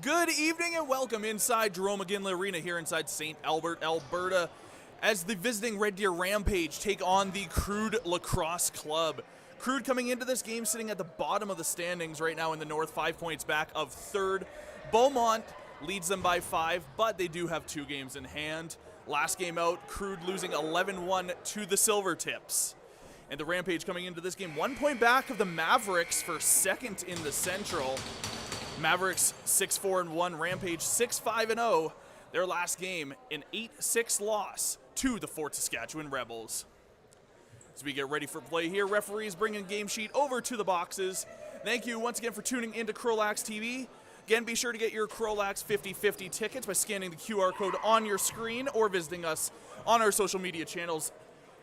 Good evening and welcome inside Jerome McGinley Arena here inside St. Albert, Alberta, as the visiting Red Deer Rampage take on the Crude Lacrosse Club. Crude coming into this game sitting at the bottom of the standings right now in the north, 5 points back of third. Beaumont leads them by 5, but they do have 2 games in hand. Last game out, Crude losing 11-1 to the Silvertips. And the Rampage coming into this game 1 point back of the Mavericks for second in the Central. Mavericks 6-4-1, Rampage 6-5-0. Their last game, an 8-6 loss to the Fort Saskatchewan Rebels. As we get ready for play here, referees bringing game sheet over to the boxes. Thank you once again for tuning into CROW LAX TV. Again, be sure to get your CROW LAX 50/50 tickets by scanning the QR code on your screen or visiting us on our social media channels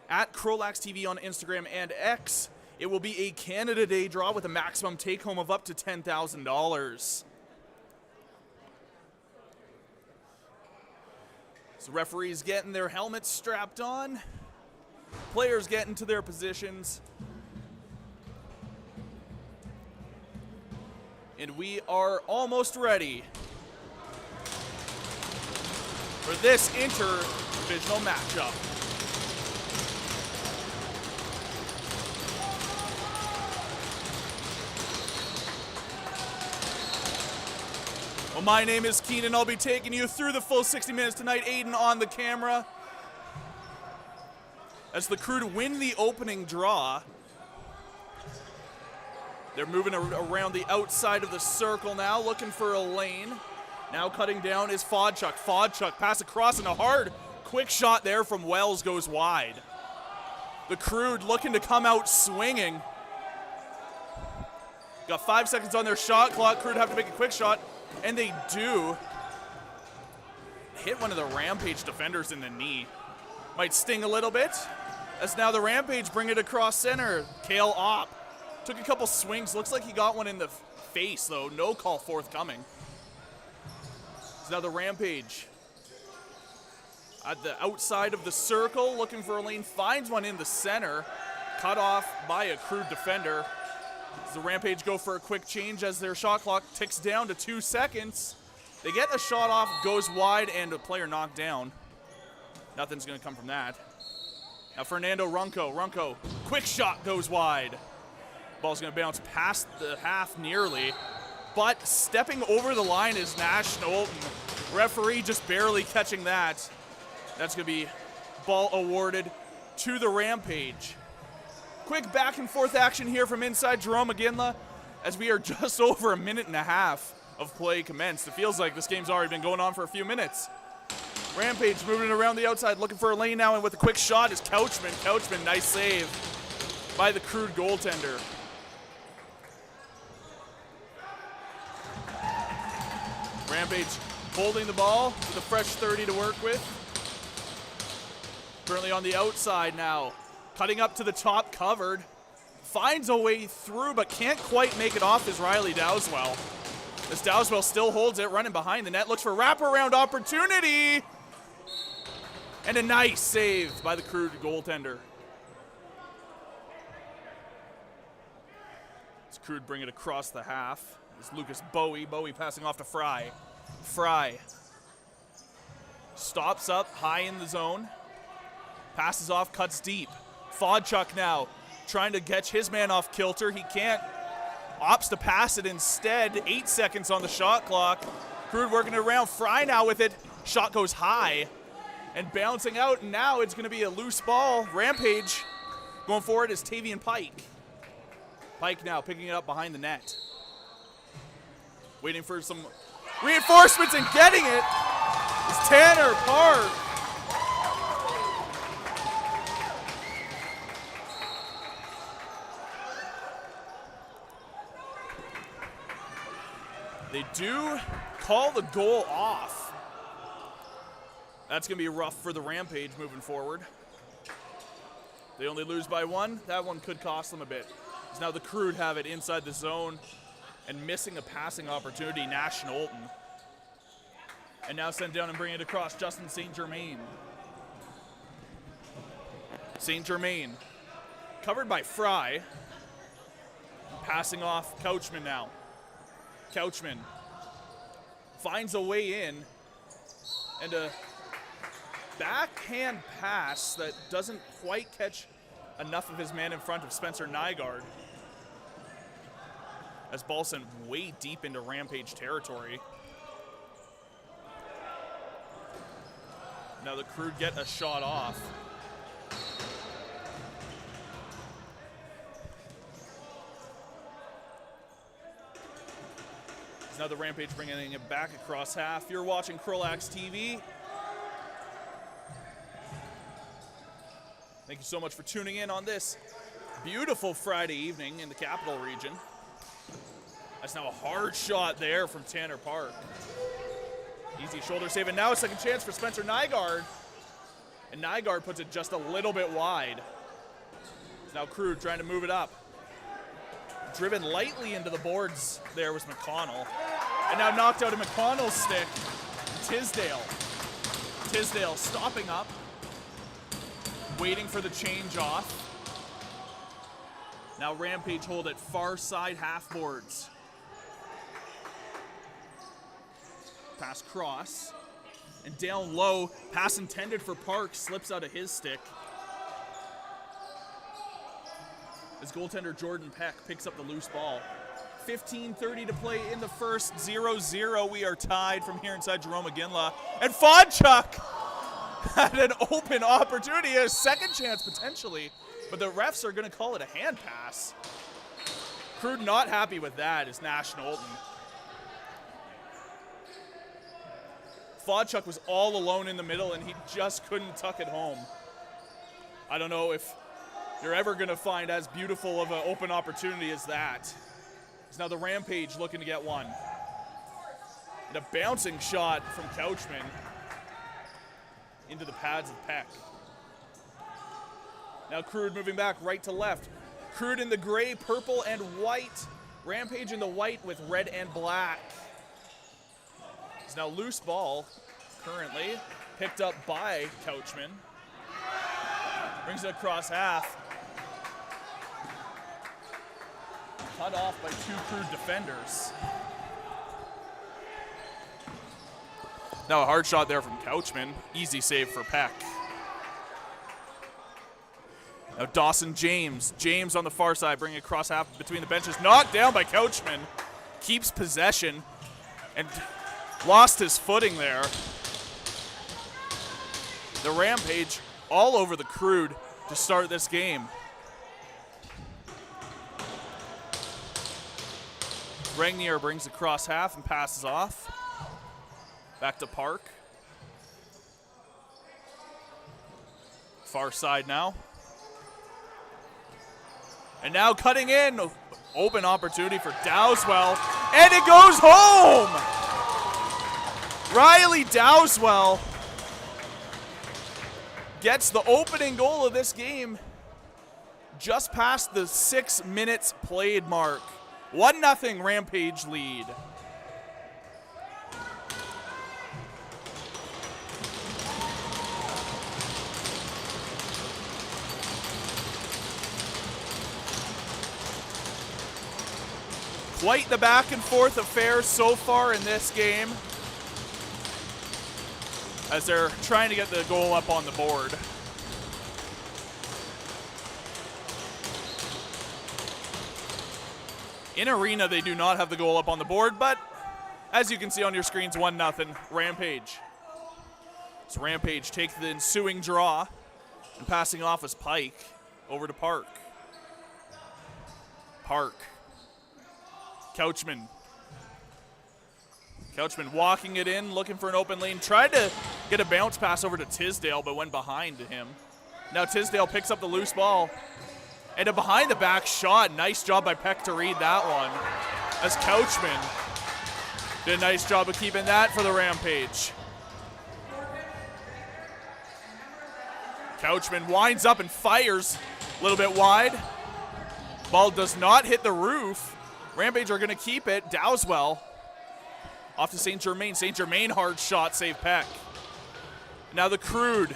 at CROW LAX TV on Instagram and X. It will be a Canada Day draw with a maximum take-home of up to $10,000. So referees getting their helmets strapped on. Players getting to their positions. And we are almost ready for this inter-divisional matchup. Well, my name is Keenan. I'll be taking you through the full 60 minutes tonight. Aiden on the camera. As the Crude win the opening draw, they're moving around the outside of the circle now, looking for a lane. Now cutting down is Fodchuk. Fodchuk pass across and a hard, quick shot there from Wells goes wide. The Crude looking to come out swinging. Got 5 seconds on their shot clock. Crude have to make a quick shot. And they do. Hit one of the Rampage defenders in the knee. Might sting a little bit. As now the Rampage bring it across center. Kale Opp took a couple swings. Looks like he got one in the face, though. No call forthcoming. So now the Rampage at the outside of the circle, looking for a lane. Finds one in the center. Cut off by a Crude defender. As the Rampage go for a quick change as their shot clock ticks down to 2 seconds. They get the shot off, goes wide, and a player knocked down. Nothing's going to come from that. Now Fernando Runco. Runco, quick shot goes wide. Ball's going to bounce past the half nearly. But stepping over the line is Nash Knowlton. Referee just barely catching that. That's going to be ball awarded to the Rampage. Quick back and forth action here from inside Jerome McGinley as we are just over a minute and a half of play commenced. It feels like this game's already been going on for a few minutes. Rampage moving around the outside, looking for a lane now, and with a quick shot is Couchman. Couchman, nice save by the Crude goaltender. Rampage holding the ball with a fresh 30 to work with. Currently on the outside now. Cutting up to the top, covered. Finds a way through, but can't quite make it off is Riley Dowswell. As Dowswell still holds it, running behind the net, looks for wraparound opportunity. And a nice save by the Crude goaltender. As Crude bring it across the half. It's Lucas Bowie. Bowie passing off to Fry. Fry stops up high in the zone. Passes off, cuts deep. Fodchuk now trying to catch his man off kilter. He can't. Opts to pass it instead. 8 seconds on the shot clock. Crude working it around. Fry now with it. Shot goes high and bouncing out. And now it's going to be a loose ball. Rampage going forward is Tavian Pike. Pike now picking it up behind the net. Waiting for some reinforcements and getting it is Tanner Park. They do call the goal off. That's going to be rough for the Rampage moving forward. They only lose by 1. That one could cost them a bit. As now the Crude have it inside the zone and missing a passing opportunity, Nash Knowlton. And now sent down and bring it across, Justin St. Germain. St. Germain covered by Fry. Passing off Couchman now. Couchman finds a way in, and a backhand pass that doesn't quite catch enough of his man in front of Spencer Nygaard. As ball sent way deep into Rampage territory. Now the Crude get a shot off. Now the Rampage bringing it back across half. You're watching CROW LAX TV. Thank you so much for tuning in on this beautiful Friday evening in the Capital Region. That's now a hard shot there from Tanner Park. Easy shoulder save, and now a second chance for Spencer Nygaard. And Nygaard puts it just a little bit wide. Now Crude trying to move it up. Driven lightly into the boards there was McConnell. And now knocked out of McConnell's stick, Tisdale. Tisdale stopping up, waiting for the change off. Now Rampage hold at far side half boards. Pass cross. And down low, pass intended for Park, slips out of his stick. As goaltender Jordan Peck picks up the loose ball. 15:30 to play in the first, 0-0. We are tied from here inside Jerome McGinley. And Fodchuk had an open opportunity, a second chance potentially, but the refs are going to call it a hand pass. Crude not happy with that is Nash Knowlton. Fodchuk was all alone in the middle and he just couldn't tuck it home. I don't know if you're ever going to find as beautiful of an open opportunity as that. It's now the Rampage looking to get one. And a bouncing shot from Couchman into the pads of Peck. Now Crude moving back right to left. Crude in the gray, purple, and white. Rampage in the white with red and black. It's now loose ball, currently, picked up by Couchman. Brings it across half. Cut off by two Crude defenders. Now a hard shot there from Couchman. Easy save for Peck. Now Dawson James. James on the far side, bringing it across half between the benches. Knocked down by Couchman. Keeps possession and lost his footing there. The Rampage all over the Crude to start this game. Regnier brings across half and passes off. Back to Park. Far side now. And now cutting in. Open opportunity for Dowswell. And it goes home! Riley Dowswell gets the opening goal of this game just past the 6 minutes played mark. 1-0 Rampage lead. Quite the back and forth affair so far in this game, as they're trying to get the goal up on the board. In arena, they do not have the goal up on the board, but as you can see on your screens, 1-0 Rampage. So Rampage take the ensuing draw, and passing off as Pike over to Park. Park. Couchman. Couchman walking it in, looking for an open lane. Tried to get a bounce pass over to Tisdale, but went behind him. Now Tisdale picks up the loose ball. And a behind-the-back shot. Nice job by Peck to read that one. As Couchman did a nice job of keeping that for the Rampage. Couchman winds up and fires a little bit wide. Ball does not hit the roof. Rampage are going to keep it. Dowswell off to St. Germain. St. Germain hard shot, save Peck. Now the Crude.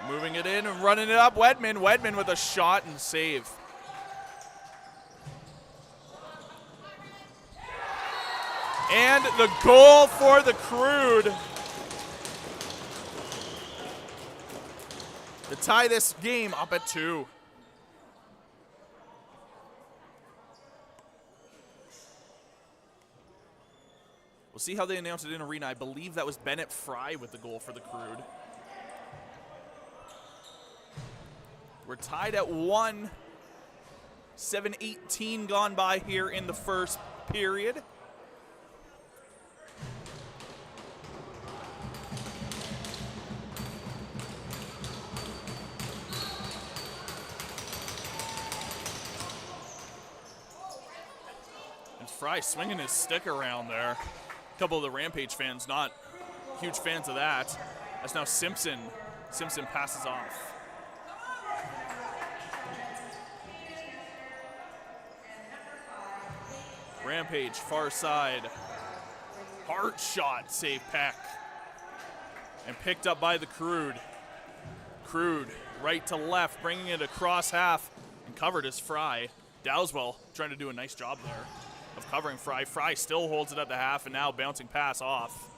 Moving it in and running it up. Wedman. Wedman with a shot and save. And the goal for the Crude to tie this game up at 2. We'll see how they announce it in arena. I believe that was Bennett Fry with the goal for the Crude. We're tied at 1. 7:18 gone by here in the first period. And Fry swinging his stick around there. A couple of the Rampage fans not huge fans of that. As now Simpson passes off. Rampage, far side. Hard shot, save Peck. And picked up by the Crude. Crude, right to left, bringing it across half. And covered as Fry. Dowswell trying to do a nice job there of covering Fry. Fry still holds it at the half, and now bouncing pass off.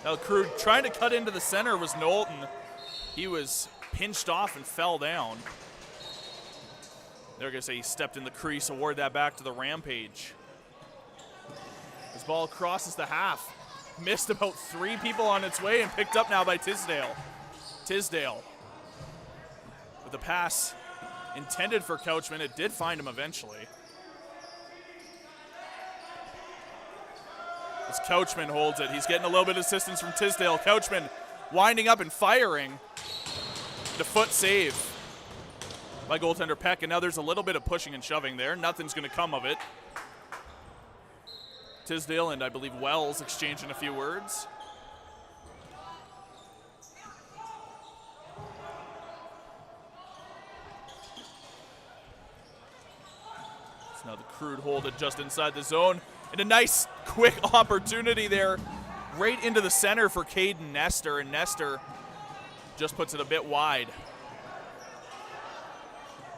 Now Crude trying to cut into the center was Knowlton. He was pinched off and fell down. They're going to say he stepped in the crease, award that back to the Rampage. This ball crosses the half. Missed about 3 people on its way and picked up now by Tisdale. Tisdale with a pass intended for Couchman. It did find him eventually. As Couchman holds it, he's getting a little bit of assistance from Tisdale. Couchman winding up and firing. The foot save by goaltender Peck, and now there's a little bit of pushing and shoving there. Nothing's going to come of it. Tisdale and I believe Wells exchanging a few words. So now the Crude hold it just inside the zone. And a nice quick opportunity there right into the center for Caden Nestor, and Nestor just puts it a bit wide.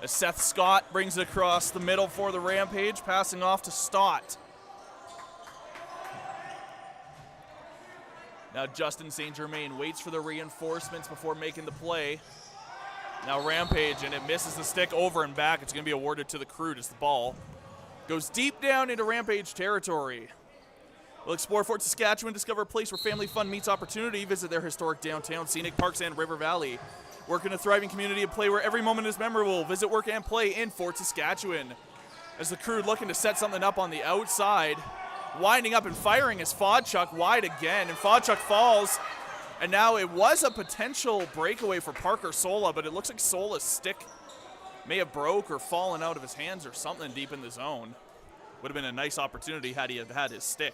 As Seth Scott brings it across the middle for the Rampage, passing off to Stott. Now Justin St. Germain waits for the reinforcements before making the play. Now Rampage, and it misses the stick over and back. It's going to be awarded to the Crude as the ball goes deep down into Rampage territory. We'll explore Fort Saskatchewan, discover a place where family fun meets opportunity, visit their historic downtown, scenic parks, and River Valley. Work in a thriving community of play where every moment is memorable. Visit, work, and play in Fort Saskatchewan. As the Crude looking to set something up on the outside, winding up and firing is Fodchuk wide again, and Fodchuk falls. And now it was a potential breakaway for Parker Sola, but it looks like Sola's stick may have broke or fallen out of his hands or something deep in the zone. Would have been a nice opportunity had he had his stick.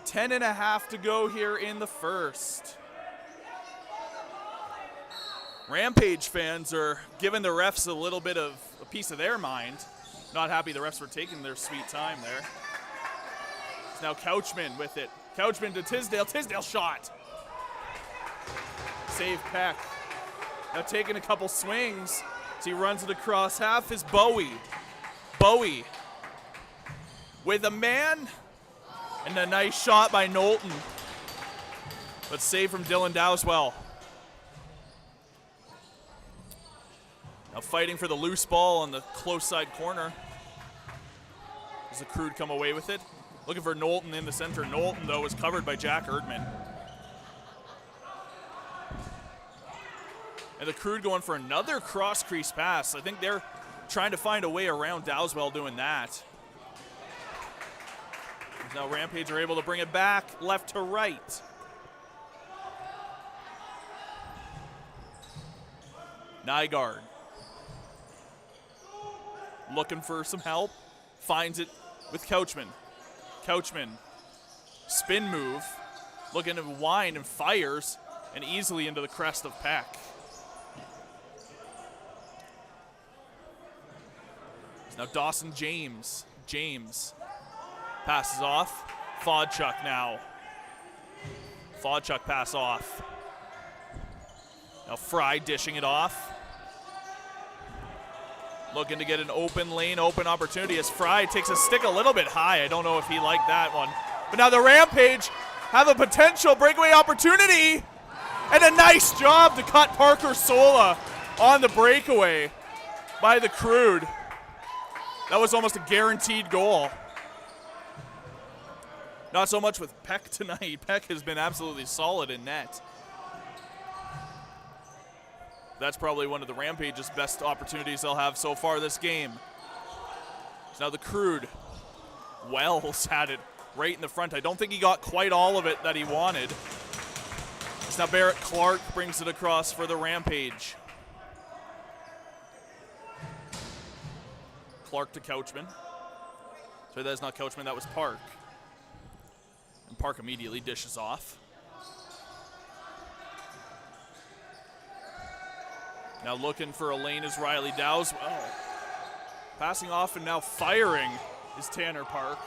10.5 to go here in the first. Rampage fans are giving the refs a little bit of a piece of their mind. Not happy the refs were taking their sweet time there. It's now Couchman with it. Couchman to Tisdale. Tisdale shot. Save Peck. Now taking a couple swings as he runs it across half is Bowie. Bowie with a man. And a nice shot by Knowlton. But save from Dylan Dowswell. Now fighting for the loose ball on the close side corner. As the Crude come away with it. Looking for Knowlton in the center. Knowlton, though, is covered by Jack Erdman. And the Crude going for another cross crease pass. I think they're trying to find a way around Dowswell doing that. Now Rampage are able to bring it back left to right. Nygaard looking for some help. Finds it with Couchman. Couchman, spin move, looking to wind and fires, and easily into the crest of Peck. Now Dawson James. James passes off. Fodchuk now. Fodchuk pass off. Now Fry dishing it off. Looking to get an open lane, open opportunity as Fry takes a stick a little bit high. I don't know if he liked that one. But now the Rampage have a potential breakaway opportunity. And a nice job to cut Parker Sola on the breakaway by the Crude. That was almost a guaranteed goal. Not so much with Peck tonight. Peck has been absolutely solid in net. That's probably one of the Rampage's best opportunities they'll have so far this game. So now the Crude. Wells had it right in the front. I don't think he got quite all of it that he wanted. So now Barrett Clark brings it across for the Rampage. Clark to Couchman. Sorry, that is not Couchman, that was Park. And Park immediately dishes off. Now looking for a lane is Riley Dowswell. Passing off and now firing is Tanner Park.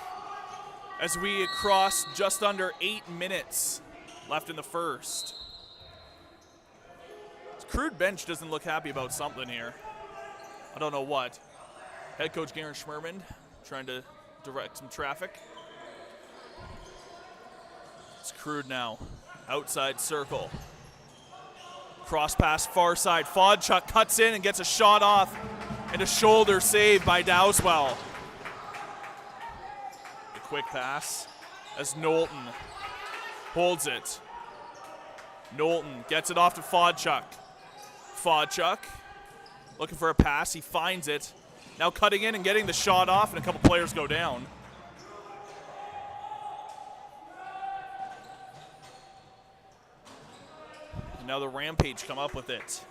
As we cross just under 8 minutes left in the first. This Crude bench doesn't look happy about something here. I don't know what. Head coach Garen Schmerman trying to direct some traffic. It's Crude now. Outside circle. Cross pass far side. Fodchuk cuts in and gets a shot off. And a shoulder save by Dowswell. A quick pass as Knowlton holds it. Knowlton gets it off to Fodchuk. Fodchuk looking for a pass. He finds it. Now cutting in and getting the shot off, and a couple players go down. And now the Rampage come up with it.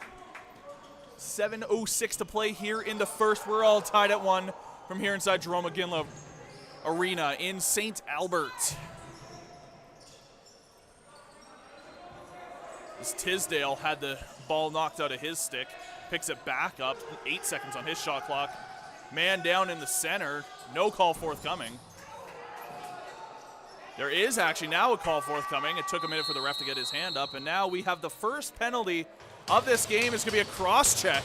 7:06 to play here in the first. We're all tied at 1 from here inside Jerome McGinley Arena in St. Albert. As Tisdale had the ball knocked out of his stick, picks it back up, 8 seconds on his shot clock. Man down in the center, no call forthcoming. There is actually now a call forthcoming. It took a minute for the ref to get his hand up, and now we have the first penalty of this game. It's going to be a cross check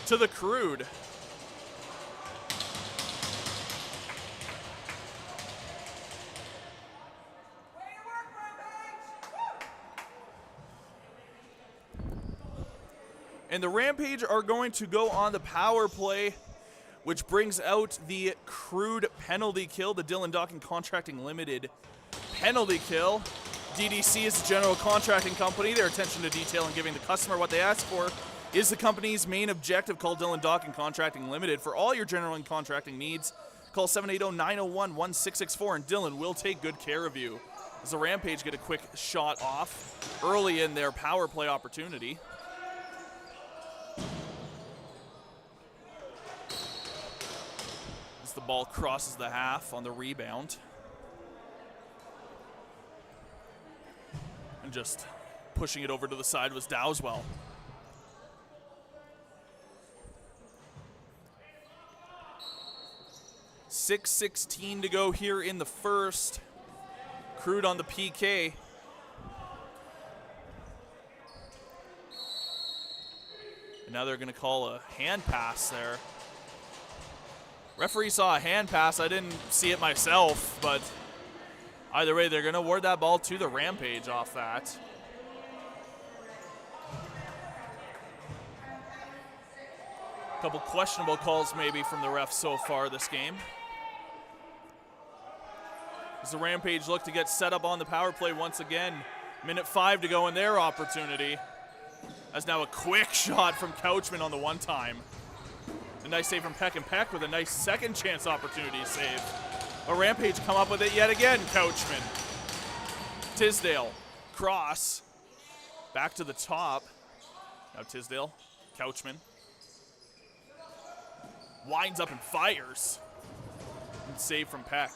to the Crude. And the Rampage are going to go on the power play, which brings out the Crude penalty kill, the Dylan Docking Contracting Limited penalty kill. DDC is a general contracting company. Their attention to detail and giving the customer what they ask for is the company's main objective. Call Dylan Docking Contracting Limited for all your general and contracting needs. Call 780-901-1664 and Dylan will take good care of you. As the Rampage get a quick shot off early in their power play opportunity. As the ball crosses the half on the rebound. And just pushing it over to the side was Dowswell. .6:16 to go here in the first. Crude on the PK. And now they're going to call a hand pass there. Referee saw a hand pass. I didn't see it myself, but either way, they're going to award that ball to the Rampage off that. A couple questionable calls maybe from the refs so far this game. As the Rampage look to get set up on the power play once again. Minute 5 to go in their opportunity. As now a quick shot from Couchman on the one time. A nice save from Peck, and Peck with a nice second chance opportunity save. A Rampage come up with it yet again, Couchman. Tisdale, cross, back to the top. Now Tisdale, Couchman. Winds up and fires. And save from Peck.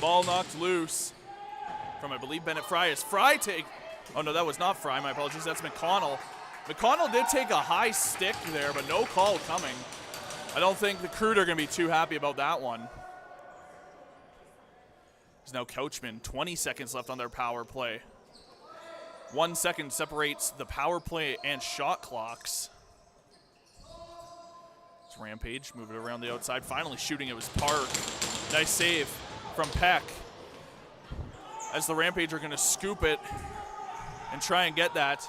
Ball knocked loose from, I believe, Bennett Fry. As Fry take, oh no, that was not Fry, my apologies, that's McConnell. McConnell did take a high stick there, but no call coming. I don't think the Crude are going to be too happy about that one. There's now Couchman, 20 seconds left on their power play. 1 second separates the power play and shot clocks. It's Rampage, move it around the outside. Finally shooting, it was Park. Nice save from Peck. As the Rampage are going to scoop it and try and get that.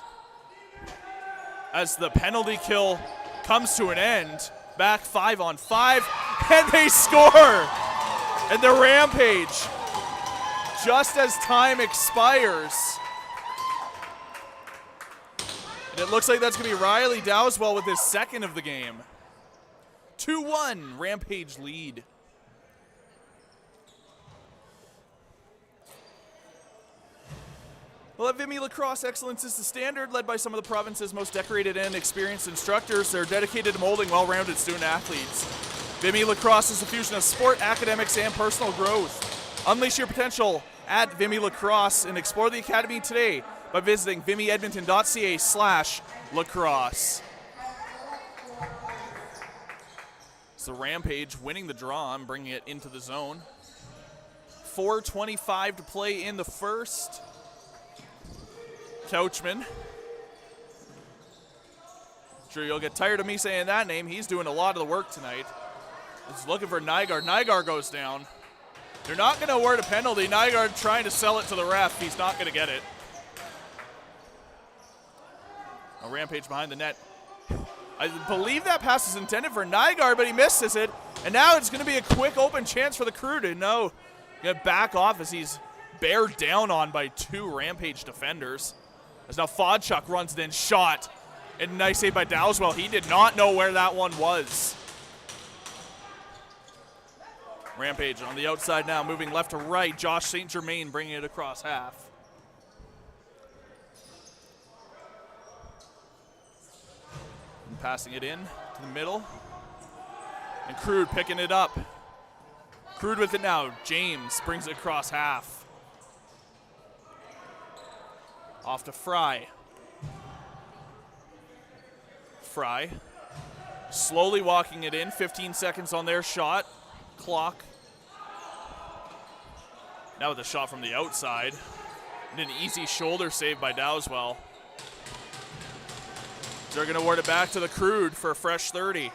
As the penalty kill comes to an end, back 5-on-5, and they score! And the Rampage, just as time expires. And it looks like that's going to be Riley Dowswell with his second of the game. 2-1, Rampage lead. Well, at Vimy Lacrosse, excellence is the standard, led by some of the province's most decorated and experienced instructors. They're dedicated to molding well-rounded student athletes. Vimy Lacrosse is a fusion of sport, academics, and personal growth. Unleash your potential at Vimy Lacrosse and explore the academy today by visiting vimyedmonton.ca/lacrosse. So Rampage winning the draw and bringing it into the zone. 4:25 to play in the first. Couchman. Sure, you'll get tired of me saying that name. He's doing a lot of the work tonight. He's looking for Nygaard. Nygaard goes down. They're not going to award a penalty. Nygaard trying to sell it to the ref. He's not going to get it. A Rampage behind the net. I believe that pass is intended for Nygaard, but he misses it. And now it's going to be a quick open chance for the Crew to get back off as he's bared down on by two Rampage defenders. As now Fodchuk runs it in, shot. And nice save by Dowswell. He did not know where that one was. Rampage on the outside now, moving left to right. Josh St. Germain bringing it across half. And passing it in to the middle. And Crude picking it up. Crude with it now. James brings it across half. Off to Fry. Fry slowly walking it in. 15 seconds on their shot clock. Now with a shot from the outside. And an easy shoulder save by Dowswell. They're going to award it back to the Crude for a fresh 30.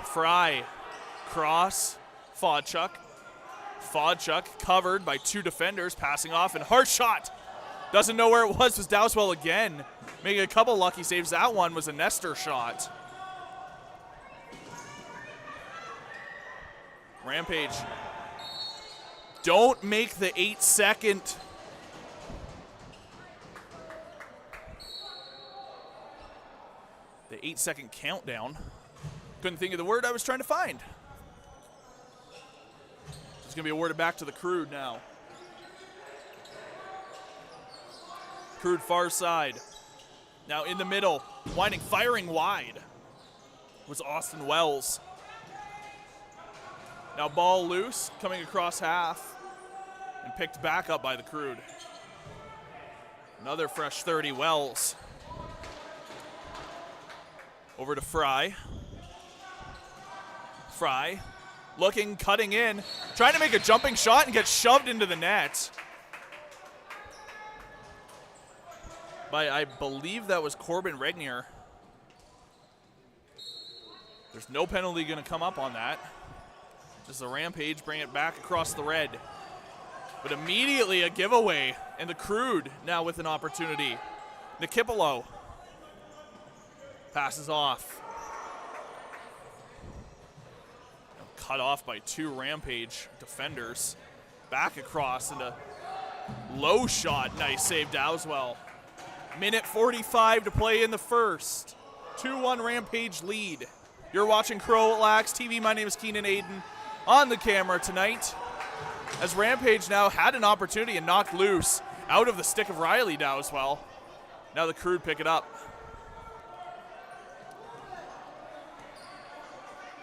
Fry. Cross. Fodchuk. Fodchuk covered by two defenders, passing off, and hard shot. Doesn't know where it was Dowswell again, making a couple lucky saves. That one was a Nestor shot. Rampage. Don't make the 8-second. The 8-second countdown. Couldn't think of the word I was trying to find. It's going to be awarded back to the Crude now. Crude far side. Now in the middle, winding, firing wide was Austin Wells. Now ball loose, coming across half, and picked back up by the Crude. Another fresh 30, Wells. Over to Fry. Fry. Looking, cutting in, trying to make a jumping shot and gets shoved into the net. By, I believe that was Corbin Regnier. There's no penalty going to come up on that. Just a Rampage, bring it back across the red. But immediately a giveaway, and the Crude now with an opportunity. Nikipolo passes off. Cut off by two Rampage defenders. Back across and a low shot. Nice save, Dowswell. Minute 45 to play in the first. 2-1 Rampage lead. You're watching CROW LAX TV. My name is Keenan Aiden. On the camera tonight, as Rampage now had an opportunity and knocked loose out of the stick of Riley Dowswell. Now the Crude pick it up.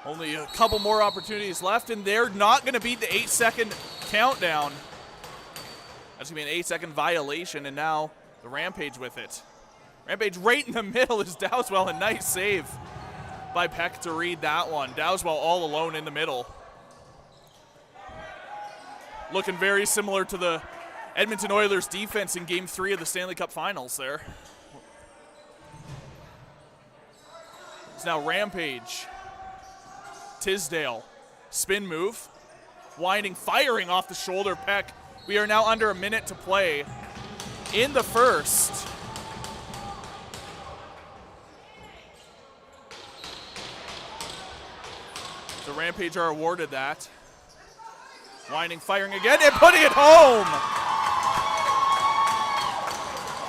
Only a couple more opportunities left, and they're not going to beat the 8-second countdown. That's going to be an 8-second violation, and now the Rampage with it. Rampage right in the middle is Dowswell, a nice save by Peck to read that one. Dowswell all alone in the middle. Looking very similar to the Edmonton Oilers defense in Game 3 of the Stanley Cup Finals there. It's now Rampage. Tisdale. Spin move. Winding, firing off the shoulder peck. We are now under a minute to play in the first. The Rampage are awarded that. Winding, firing again, and putting it home!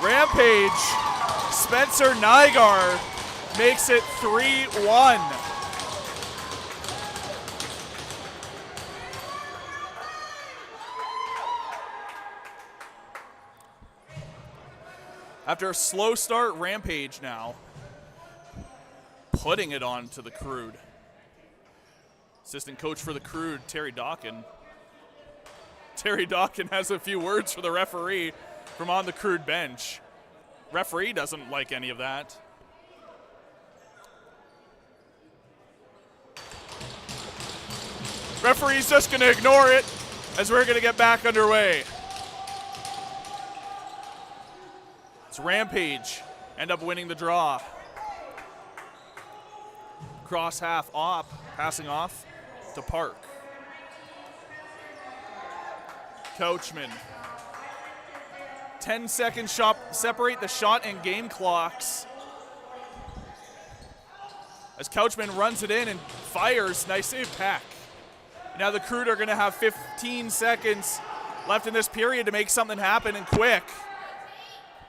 Rampage, Spencer Nygaard makes it 3-1. After a slow start, Rampage now putting it on to the Crude. Assistant coach for the Crude, Terry Dawkin. Terry Dawkin has a few words for the referee from on the Crude bench. Referee doesn't like any of that. Referee's just going to ignore it as we're going to get back underway. It's Rampage end up winning the draw. Cross half op, passing off to Park. Coachman. 10-second shot, separate the shot and game clocks. As Couchman runs it in and fires, nice save, Pack. Now the Crude are going to have 15 seconds left in this period to make something happen, and quick.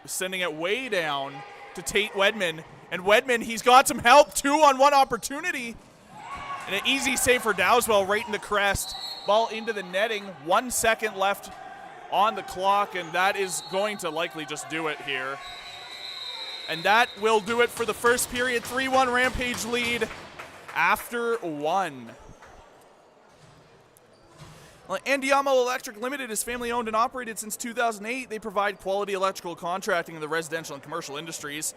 Sending it way down to Tate Wedman. And Wedman, he's got some help, 2-on-1 opportunity. And an easy save for Dowswell right in the crest. Ball into the netting, 1 second left on the clock, and that is going to likely just do it here. And that will do it for the first period. 3-1 Rampage lead after one. Well, Andiamo Electric Limited is family owned and operated since 2008. They provide quality electrical contracting in the residential and commercial industries.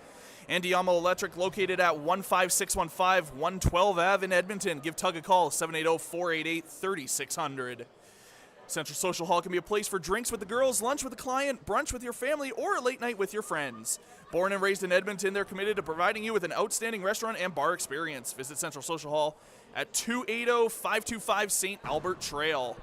Andiamo Electric, located at 15615 112 Ave in Edmonton. Give Tug a call, 780-488-3600. Central Social Hall can be a place for drinks with the girls, lunch with a client, brunch with your family, or a late night with your friends. Born and raised in Edmonton, they're committed to providing you with an outstanding restaurant and bar experience. Visit Central Social Hall at 280-525 St. Albert Trail.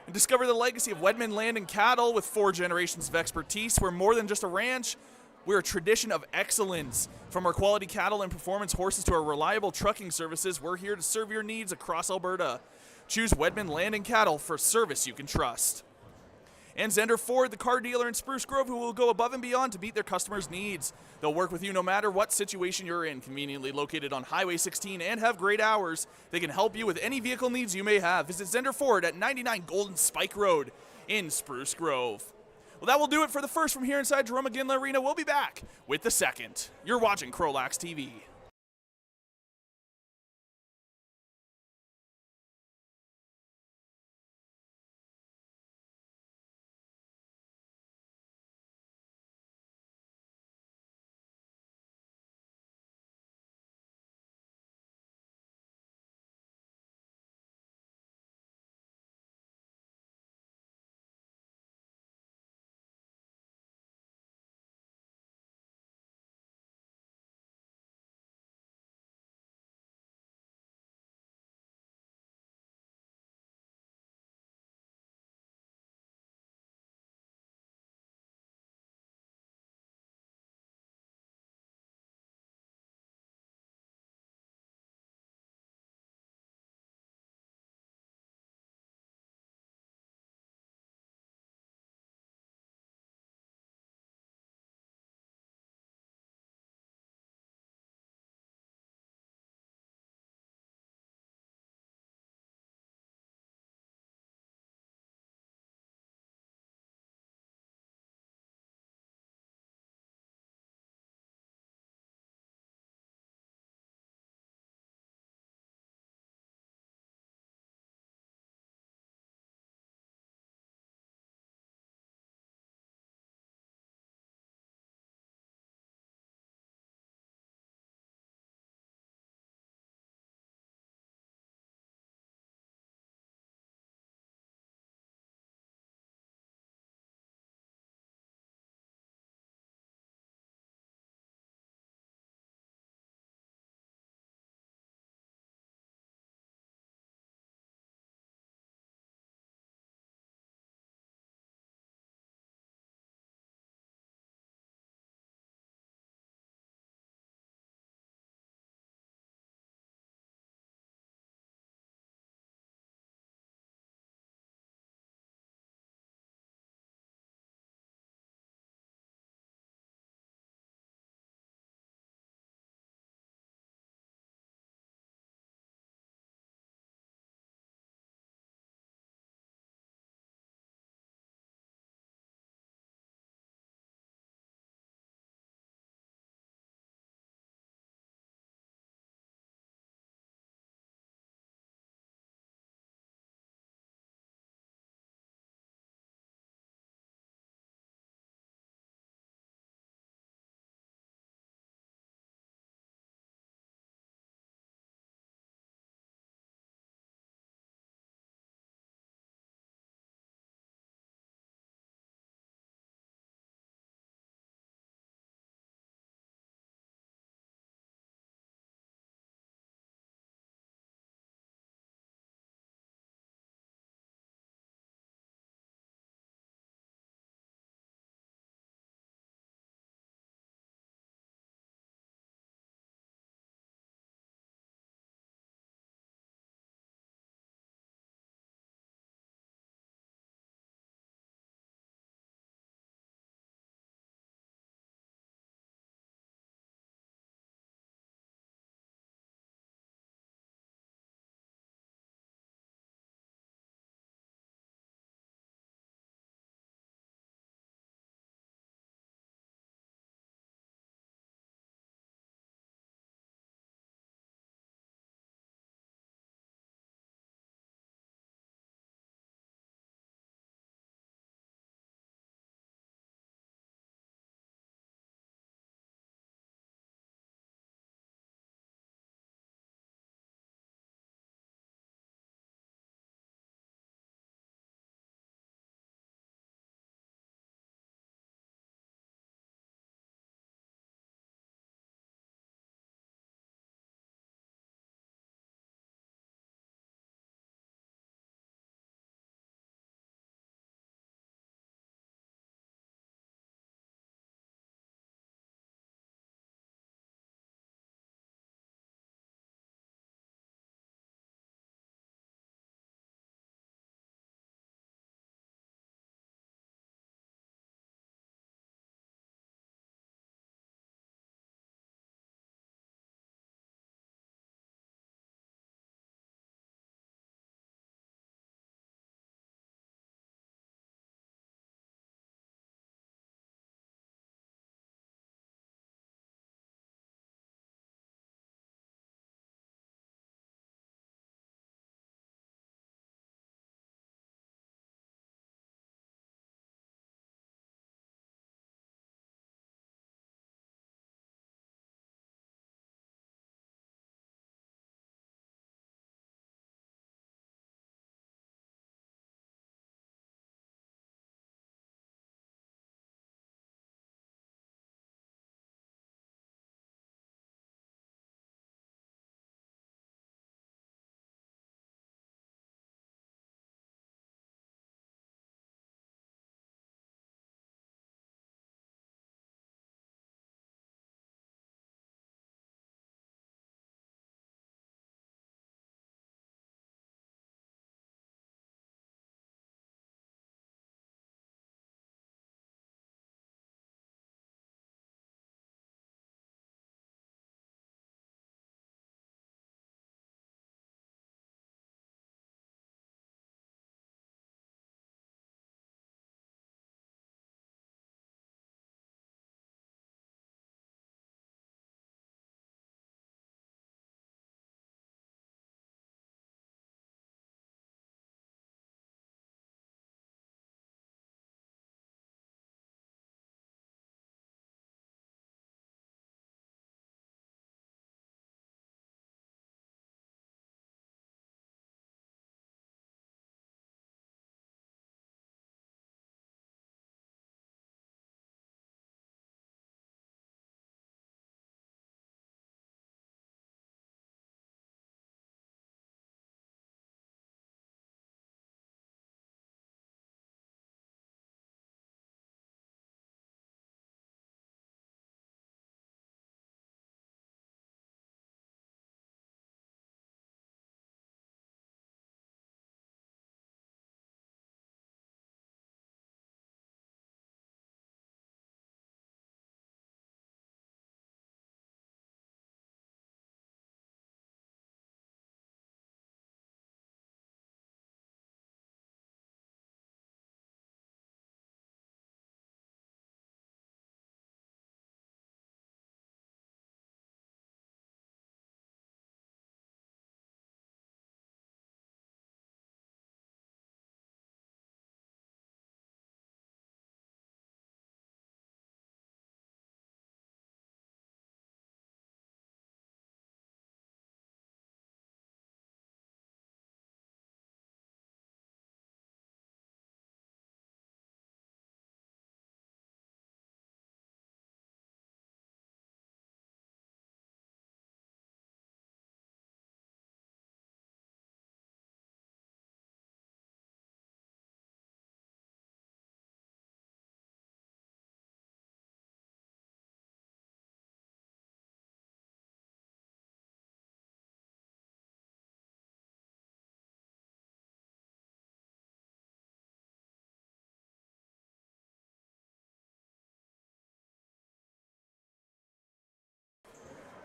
And discover the legacy of Wedman Land and Cattle with 4 generations of expertise. We're more than just a ranch. We're a tradition of excellence. From our quality cattle and performance horses to our reliable trucking services, we're here to serve your needs across Alberta. Choose Wedman Land and Cattle for service you can trust. And Zender Ford, the car dealer in Spruce Grove, who will go above and beyond to meet their customers' needs. They'll work with you no matter what situation you're in. Conveniently located on Highway 16 and have great hours, they can help you with any vehicle needs you may have. Visit Zender Ford at 99 Golden Spike Road in Spruce Grove. Well, that will do it for the first from here inside Jerome McGinley Arena. We'll be back with the second. You're watching CROW LAX TV.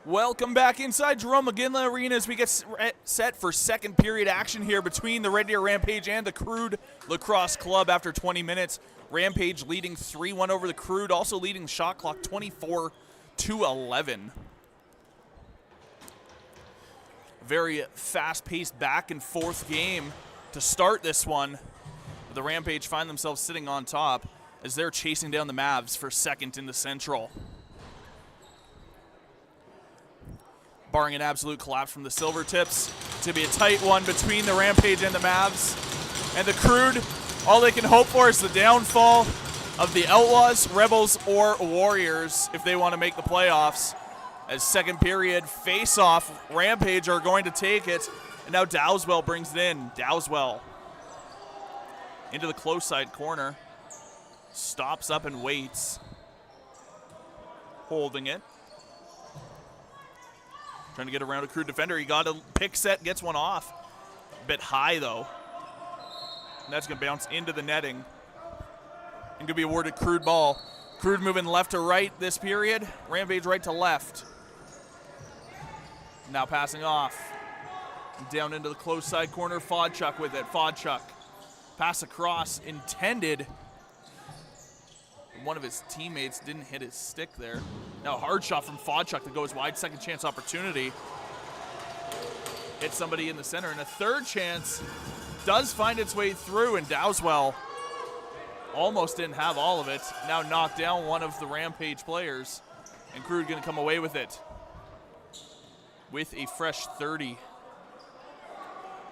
Welcome back inside Jerome McGinley Arena as we get set for second period action here between the Red Deer Rampage and the Crude Lacrosse Club after 20 minutes. Rampage leading 3-1 over the Crude, also leading the shot clock 24-11. Very fast-paced back and forth game to start this one. The Rampage find themselves sitting on top as they're chasing down the Mavs for second in the Central. Barring an absolute collapse from the Silvertips, to be a tight one between the Rampage and the Mavs. And the Crude, all they can hope for is the downfall of the Outlaws, Rebels, or Warriors if they want to make the playoffs. As second period face-off, Rampage are going to take it. And now Dowswell brings it in. Dowswell into the close side corner. Stops up and waits. Holding it. Trying to get around a Crude defender. He got a pick set, gets one off. A bit high, though. And that's going to bounce into the netting. And going to be awarded Crude ball. Crude moving left to right this period. Rampage right to left. Now passing off. Down into the close side corner. Fodchuk with it. Fodchuk. Pass across. Intended. One of his teammates didn't hit his stick there. Now a hard shot from Fodchuk that goes wide. Second chance opportunity. Hits somebody in the center. And a third chance does find its way through. And Dowswell almost didn't have all of it. Now knocked down one of the Rampage players. And Crude going to come away with it. With a fresh 30.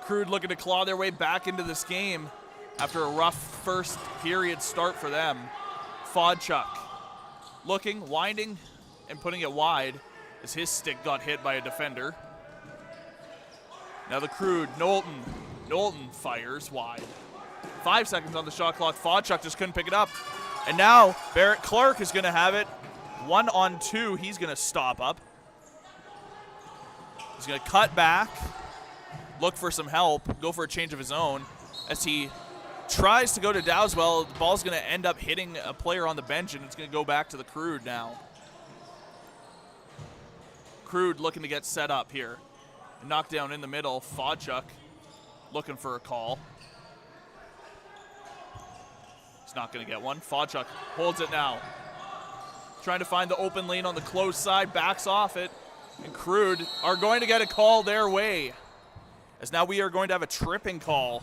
Crude looking to claw their way back into this game after a rough first period start for them. Fodchuk looking, winding, and putting it wide as his stick got hit by a defender. Now the Crude, Knowlton. Knowlton fires wide. 5 seconds on the shot clock. Fodchuk just couldn't pick it up. And now Barrett Clark is going to have it. 1-on-2. He's going to stop up. He's going to cut back, look for some help, go for a change of his own as he tries to go to Dowswell. The ball's going to end up hitting a player on the bench, and it's going to go back to the Crude now. Crude looking to get set up here. Knocked down in the middle. Fodchuk looking for a call. He's not going to get one. Fodchuk holds it now. Trying to find the open lane on the close side. Backs off it. And Crude are going to get a call their way. As now we are going to have a tripping call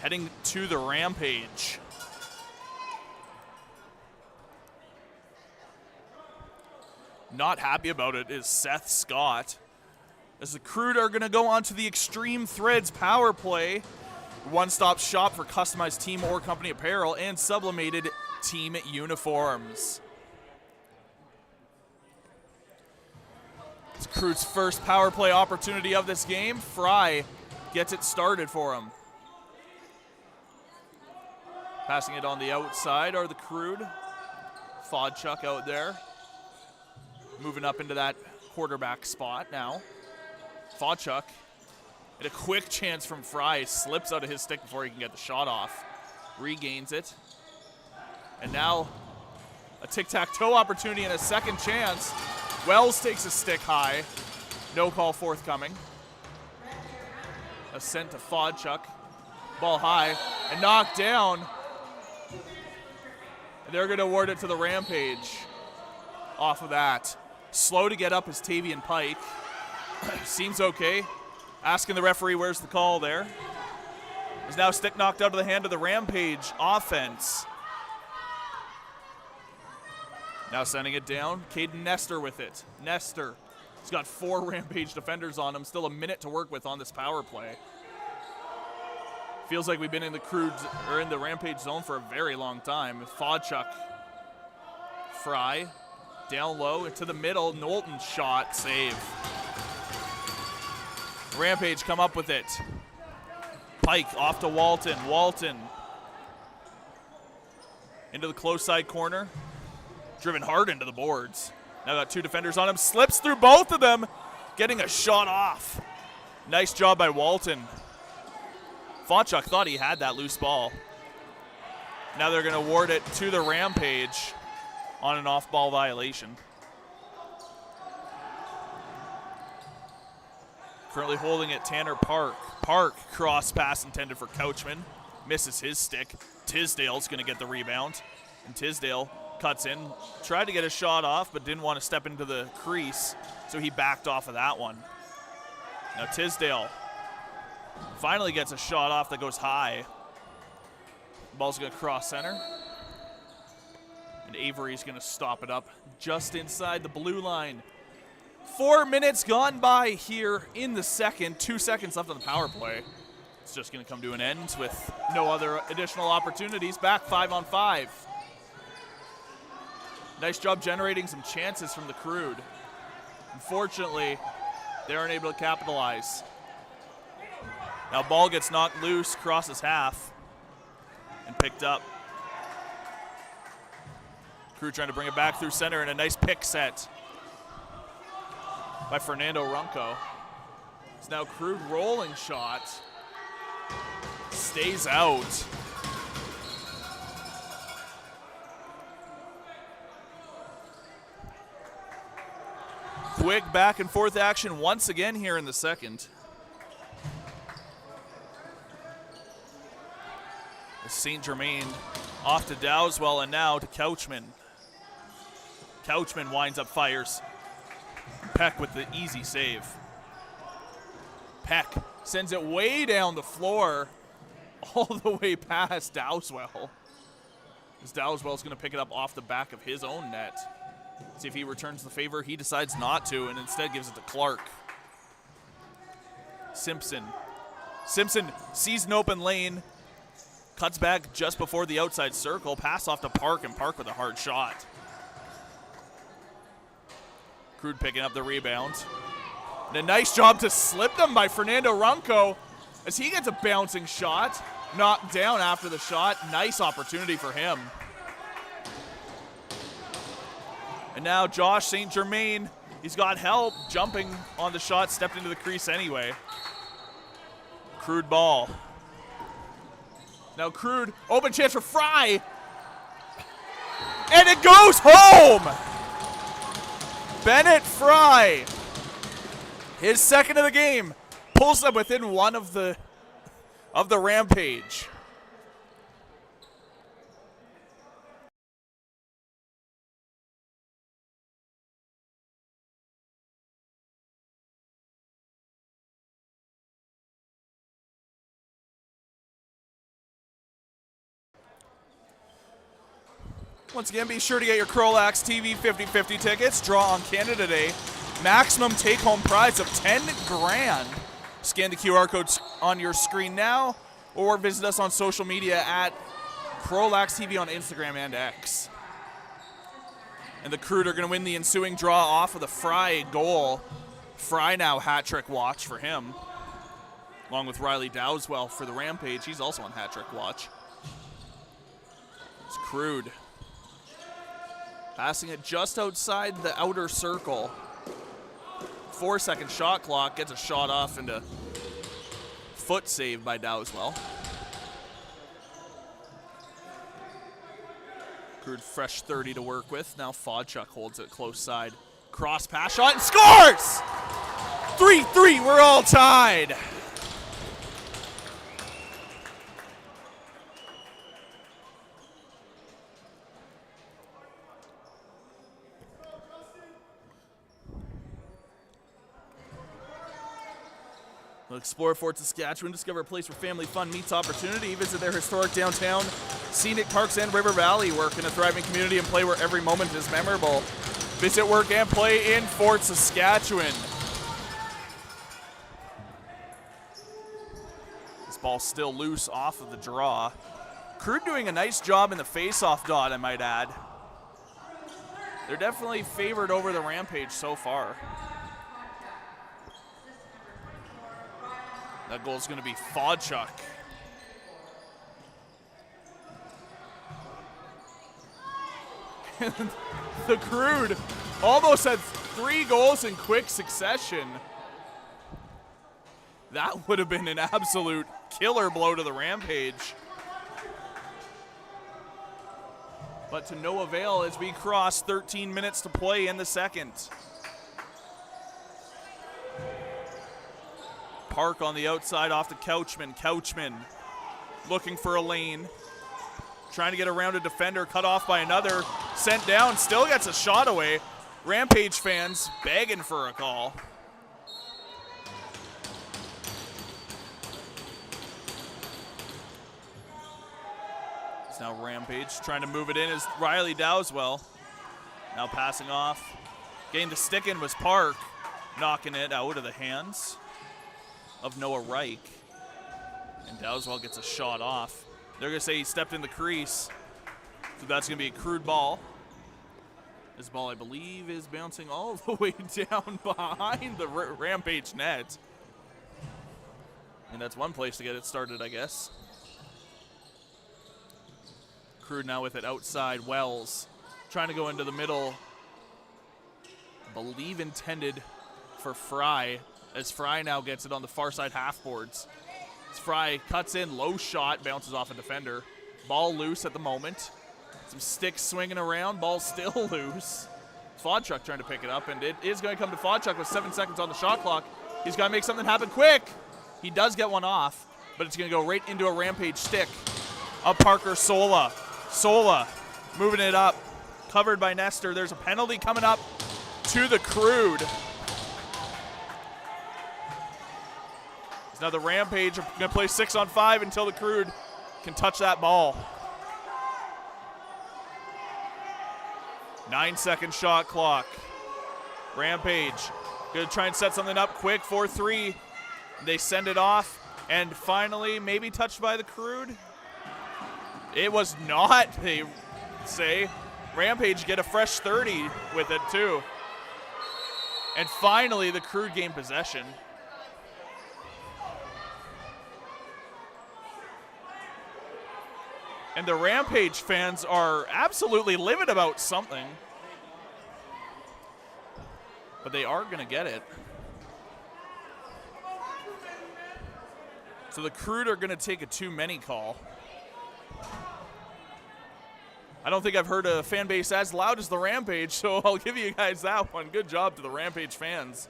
heading to the Rampage. Not happy about it is Seth Scott. As the Crude are going to go on to the Extreme Threads power play. One-stop shop for customized team or company apparel and sublimated team uniforms. It's Crude's first power play opportunity of this game. Fry gets it started for him. Passing it on the outside are the Crude. Fodchuk out there. Moving up into that quarterback spot now. Fodchuk. And a quick chance from Fry. Slips out of his stick before he can get the shot off. Regains it. And now a tic-tac-toe opportunity and a second chance. Wells takes a stick high. No call forthcoming. A sent to Fodchuk. Ball high and knocked down. And they're going to award it to the Rampage. Off of that. Slow to get up is Tavian Pike. Seems okay. Asking the referee where's the call there. There's now a stick knocked out of the hand of the Rampage offense. Now sending it down. Caden Nestor with it. Nestor. He's got 4 Rampage defenders on him. Still a minute to work with on this power play. Feels like we've been in the Crude or in the Rampage zone for a very long time. Fodchuk. Fry. Down low into the middle. Knowlton shot. Save. Rampage come up with it. Pike off to Walton. Walton. Into the close side corner. Driven hard into the boards. Now got 2 defenders on him. Slips through both of them. Getting a shot off. Nice job by Walton. Fodchuk thought he had that loose ball. Now they're going to award it to the Rampage on an off-ball violation. Currently holding it, Tanner Park. Park, cross pass intended for Couchman. Misses his stick. Tisdale's going to get the rebound. And Tisdale cuts in. Tried to get a shot off, but didn't want to step into the crease, so he backed off of that one. Now Tisdale finally gets a shot off that goes high. Ball's going to cross center. And Avery's going to stop it up just inside the blue line. 4 minutes gone by here in the second. 2 seconds left on the power play. It's just going to come to an end with no other additional opportunities. Back 5-on-5. Nice job generating some chances from the Crude. Unfortunately, they aren't able to capitalize. Now ball gets knocked loose, crosses half, and picked up. Crude trying to bring it back through center, and a nice pick set by Fernando Runco. It's now Crude rolling shot. Stays out. Quick back and forth action once again here in the second. St. Germain off to Dowswell and now to Couchman. Couchman winds up, fires. Peck with the easy save. Peck sends it way down the floor, all the way past Dowswell. As Dowswell's going to pick it up off the back of his own net. See if he returns the favor. He decides not to and instead gives it to Clark. Simpson. Simpson sees an open lane. Cuts back just before the outside circle. Pass off to Park, and Park with a hard shot. Crude picking up the rebound. And a nice job to slip them by Fernando Runco as he gets a bouncing shot. Knocked down after the shot. Nice opportunity for him. And now Josh St. Germain, he's got help jumping on the shot, stepped into the crease anyway. Crude ball. Now Crude, open chance for Fry. And it goes home! Bennett Fry, his second of the game, pulls them within one of the Rampage. Once again, be sure to get your CROW LAX TV 50/50 tickets. Draw on Canada Day. Maximum take-home prize of $10,000. Scan the QR code on your screen now, or visit us on social media at CROW LAX TV on Instagram and X. And the Crude are going to win the ensuing draw off of the Fry goal. Fry now hat-trick watch for him, along with Riley Dowswell for the Rampage. He's also on hat-trick watch. It's Crude. Passing it just outside the outer circle. 4-second shot clock, gets a shot off into foot save by Dowswell. Crude fresh 30 to work with. Now Fodchuk holds it close side. Cross pass shot and scores! 3-3, we're all tied. Explore Fort Saskatchewan, discover a place where family fun meets opportunity. Visit their historic downtown, scenic parks, and River Valley. Work in a thriving community and play where every moment is memorable. Visit, work, and play in Fort Saskatchewan. This ball's still loose off of the draw. Crude doing a nice job in the face-off dot, I might add. They're definitely favored over the Rampage so far. That goal is going to be Fodchuk. The Crude almost had 3 goals in quick succession. That would have been an absolute killer blow to the Rampage. But to no avail as we cross 13 minutes to play in the second. Park on the outside off to Couchman. Couchman looking for a lane. Trying to get around a defender, cut off by another. Sent down, still gets a shot away. Rampage fans begging for a call. It's now Rampage trying to move it in is Riley Dowswell. Now passing off. Getting the stick in was Park. Knocking it out of the hands of Noah Reich. And Dowswell gets a shot off. They're going to say he stepped in the crease. So that's going to be a Crude ball. This ball, I believe, is bouncing all the way down behind the Rampage net. And that's one place to get it started, I guess. Crude now with it outside. Wells trying to go into the middle. I believe intended for Fry, as Fry now gets it on the far side half boards. As Fry cuts in, low shot, bounces off a defender. Ball loose at the moment. Some sticks swinging around, ball still loose. Fodchuk trying to pick it up, and it is going to come to Fodchuk with 7 seconds on the shot clock. He's got to make something happen quick. He does get one off, but it's going to go right into a Rampage stick. Up Parker, Sola. Sola moving it up, covered by Nestor. There's a penalty coming up to the Crude. Now the Rampage are going to play 6-on-5 until the Crude can touch that ball. 9-second shot clock. Rampage going to try and set something up quick, 4-3. They send it off, and finally maybe touched by the Crude. It was not, they say. Rampage get a fresh 30 with it too. And finally the Crude gained possession. And the Rampage fans are absolutely livid about something. But they are going to get it. So the Crude are going to take a too many call. I don't think I've heard a fan base as loud as the Rampage, so I'll give you guys that one. Good job to the Rampage fans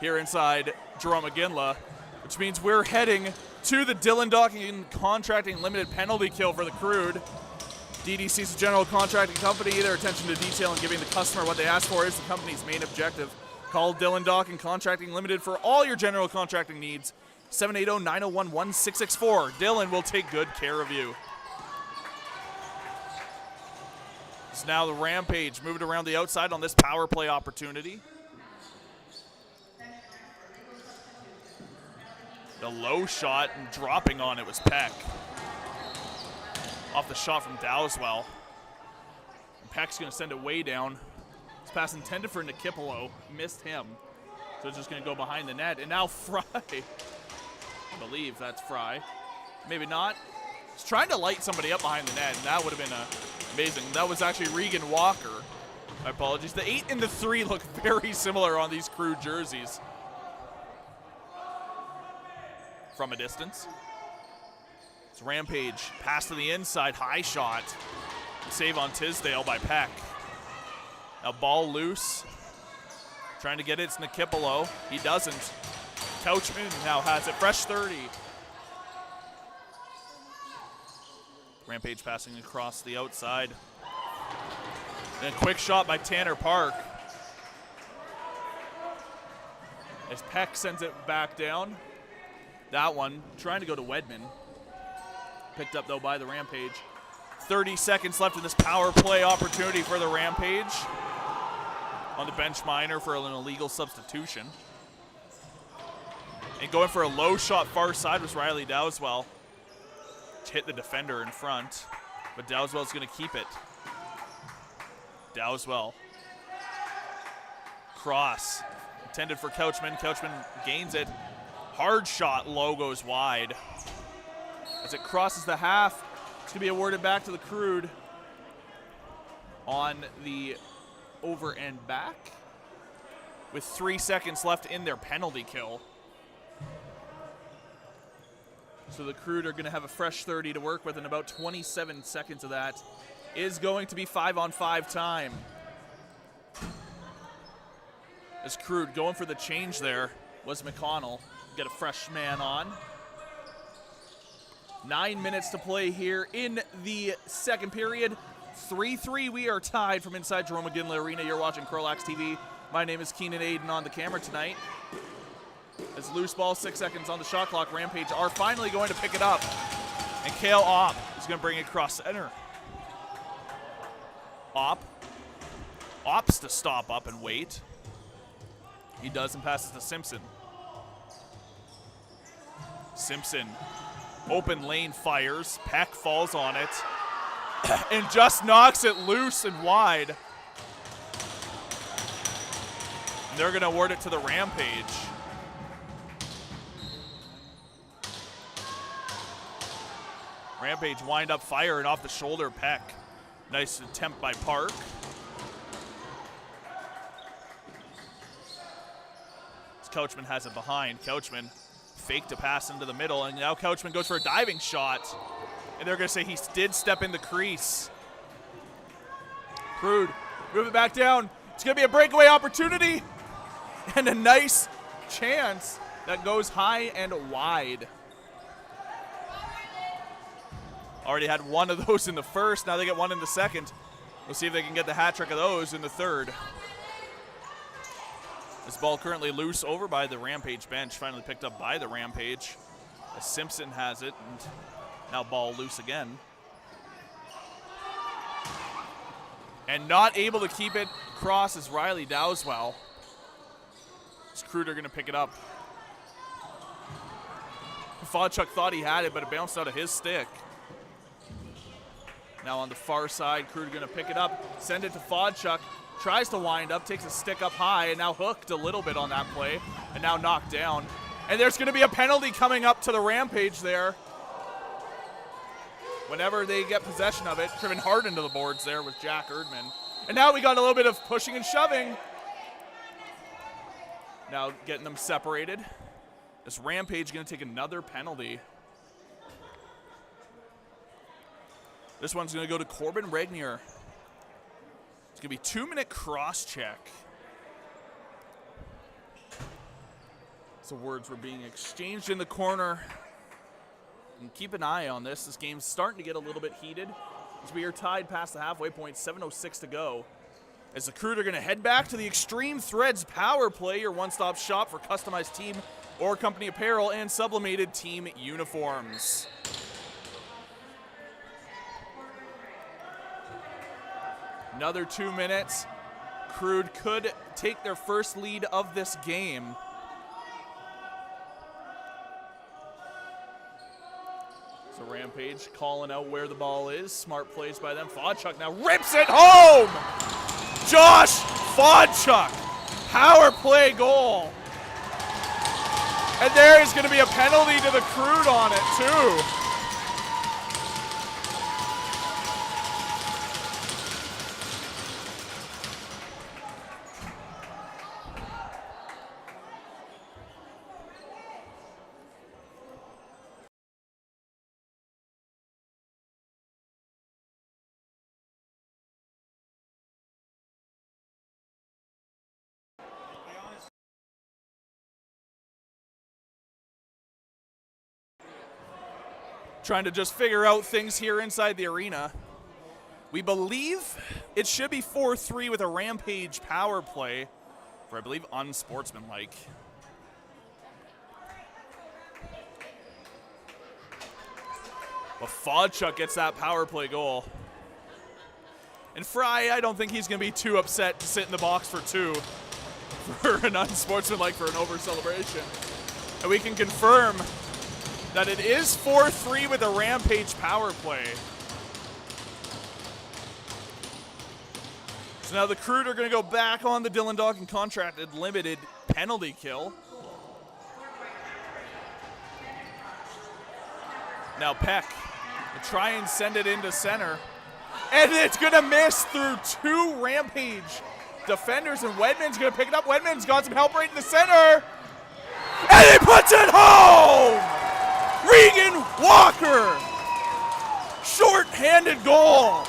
here inside Jerome McGinley, which means we're heading to the Dylan Docking Contracting Limited penalty kill for the Crude. DDC's general contracting company. Their attention to detail and giving the customer what they ask for is the company's main objective. Call Dylan Docking Contracting Limited for all your general contracting needs. 780-901-1664. Dylan will take good care of you. It's now the Rampage moving around the outside on this power play opportunity. The low shot and dropping on it was Peck. Off the shot from Dowswell. And Peck's going to send it way down. This pass intended for Nikipolo. Missed him. So it's just going to go behind the net. And now Fry. I believe that's Fry. Maybe not. He's trying to light somebody up behind the net, and that would have been amazing. That was actually Regan Walker. My apologies. The 8 and the 3 look very similar on these Crude jerseys. From a distance. It's Rampage, pass to the inside, high shot. Save on Tisdale by Peck. Now ball loose. Trying to get it, it's Nikipolo. He doesn't. Couchman now has it, fresh 30. Rampage passing across the outside. And a quick shot by Tanner Park. As Peck sends it back down. That one trying to go to Wedman. Picked up though by the Rampage. 30 seconds left in this power play opportunity for the Rampage. On the bench minor for an illegal substitution. And going for a low shot far side was Riley Dowswell. Hit the defender in front, but Dowswell's going to keep it. Dowswell. Cross. Intended for Couchman. Couchman gains it. Hard shot, low goes wide. As it crosses the half, it's going to be awarded back to the Crude on the over and back with 3 seconds left in their penalty kill. So the Crude are going to have a fresh 30 to work with, and about 27 seconds of that is going to be 5-on-5 time. As Crude going for the change there was McConnell. get a fresh man on. 9 minutes to play here in the second period. 3-3, we are tied from inside Jerome McGinley Arena. You're watching CROW LAX TV. My name is Keenan Aiden on the camera tonight. As loose ball, 6 seconds on the shot clock. Rampage are finally going to pick it up. And Kale Opp is going to bring it across center. Opp opts to stop up and wait. He does and passes to Simpson. Simpson, open lane fires. Peck falls on it and just knocks it loose and wide. And they're going to award it to the Rampage. Rampage wind up fire and off the shoulder, Peck. Nice attempt by Park. Couchman has it behind. Couchman faked to pass into the middle, and now Couchman goes for a diving shot. And they're going to say he did step in the crease. Crude, move it back down. It's going to be a breakaway opportunity. And a nice chance that goes high and wide. Already had one of those in the first. Now they get one in the second. We'll see if they can get the hat trick of those in the third. This ball currently loose over by the Rampage bench, finally picked up by the Rampage. As Simpson has it, and now ball loose again. And not able to keep it across is Riley Dowswell. This Crude are going to pick it up. Fodchuk thought he had it, but it bounced out of his stick. Now on the far side, Crude going to pick it up, send it to Fodchuk. Tries to wind up, takes a stick up high, and now hooked a little bit on that play, and now knocked down. And there's going to be a penalty coming up to the Rampage there. Whenever they get possession of it, driven hard into the boards there with Jack Erdman. And now we got a little bit of pushing and shoving. Now getting them separated. This Rampage going to take another penalty. This one's going to go to Corbin Regnier. It's going to be 2-minute cross-check. So words were being exchanged in the corner. And keep an eye on this. This game's starting to get a little bit heated as we are tied past the halfway point, 7:06 to go. As the Crude are going to head back to the Extreme Threads Power Play, your one-stop shop for customized team or company apparel and sublimated team uniforms. Another 2 minutes. Crude could take their first lead of this game. So Rampage calling out where the ball is. Smart plays by them. Fodchuk now rips it home! Josh Fodchuk, power play goal. And there is going to be a penalty to the Crude on it too. Trying to just figure out things here inside the arena. We believe it should be 4-3 with a Rampage power play for, I believe, unsportsmanlike. But Fodchuk gets that power play goal. And Fry, I don't think he's going to be too upset to sit in the box for two for an unsportsmanlike for an over celebration. And we can confirm that it is 4-3 with a Rampage power play. So now the Crude are going to go back on the Dylan Dawkins contracted limited penalty kill. Now Peck will try and send it into center. And it's going to miss through two Rampage defenders, and Wedman's going to pick it up. Wedman's got some help right in the center. And he puts it home! Regan Walker! Short-handed goal.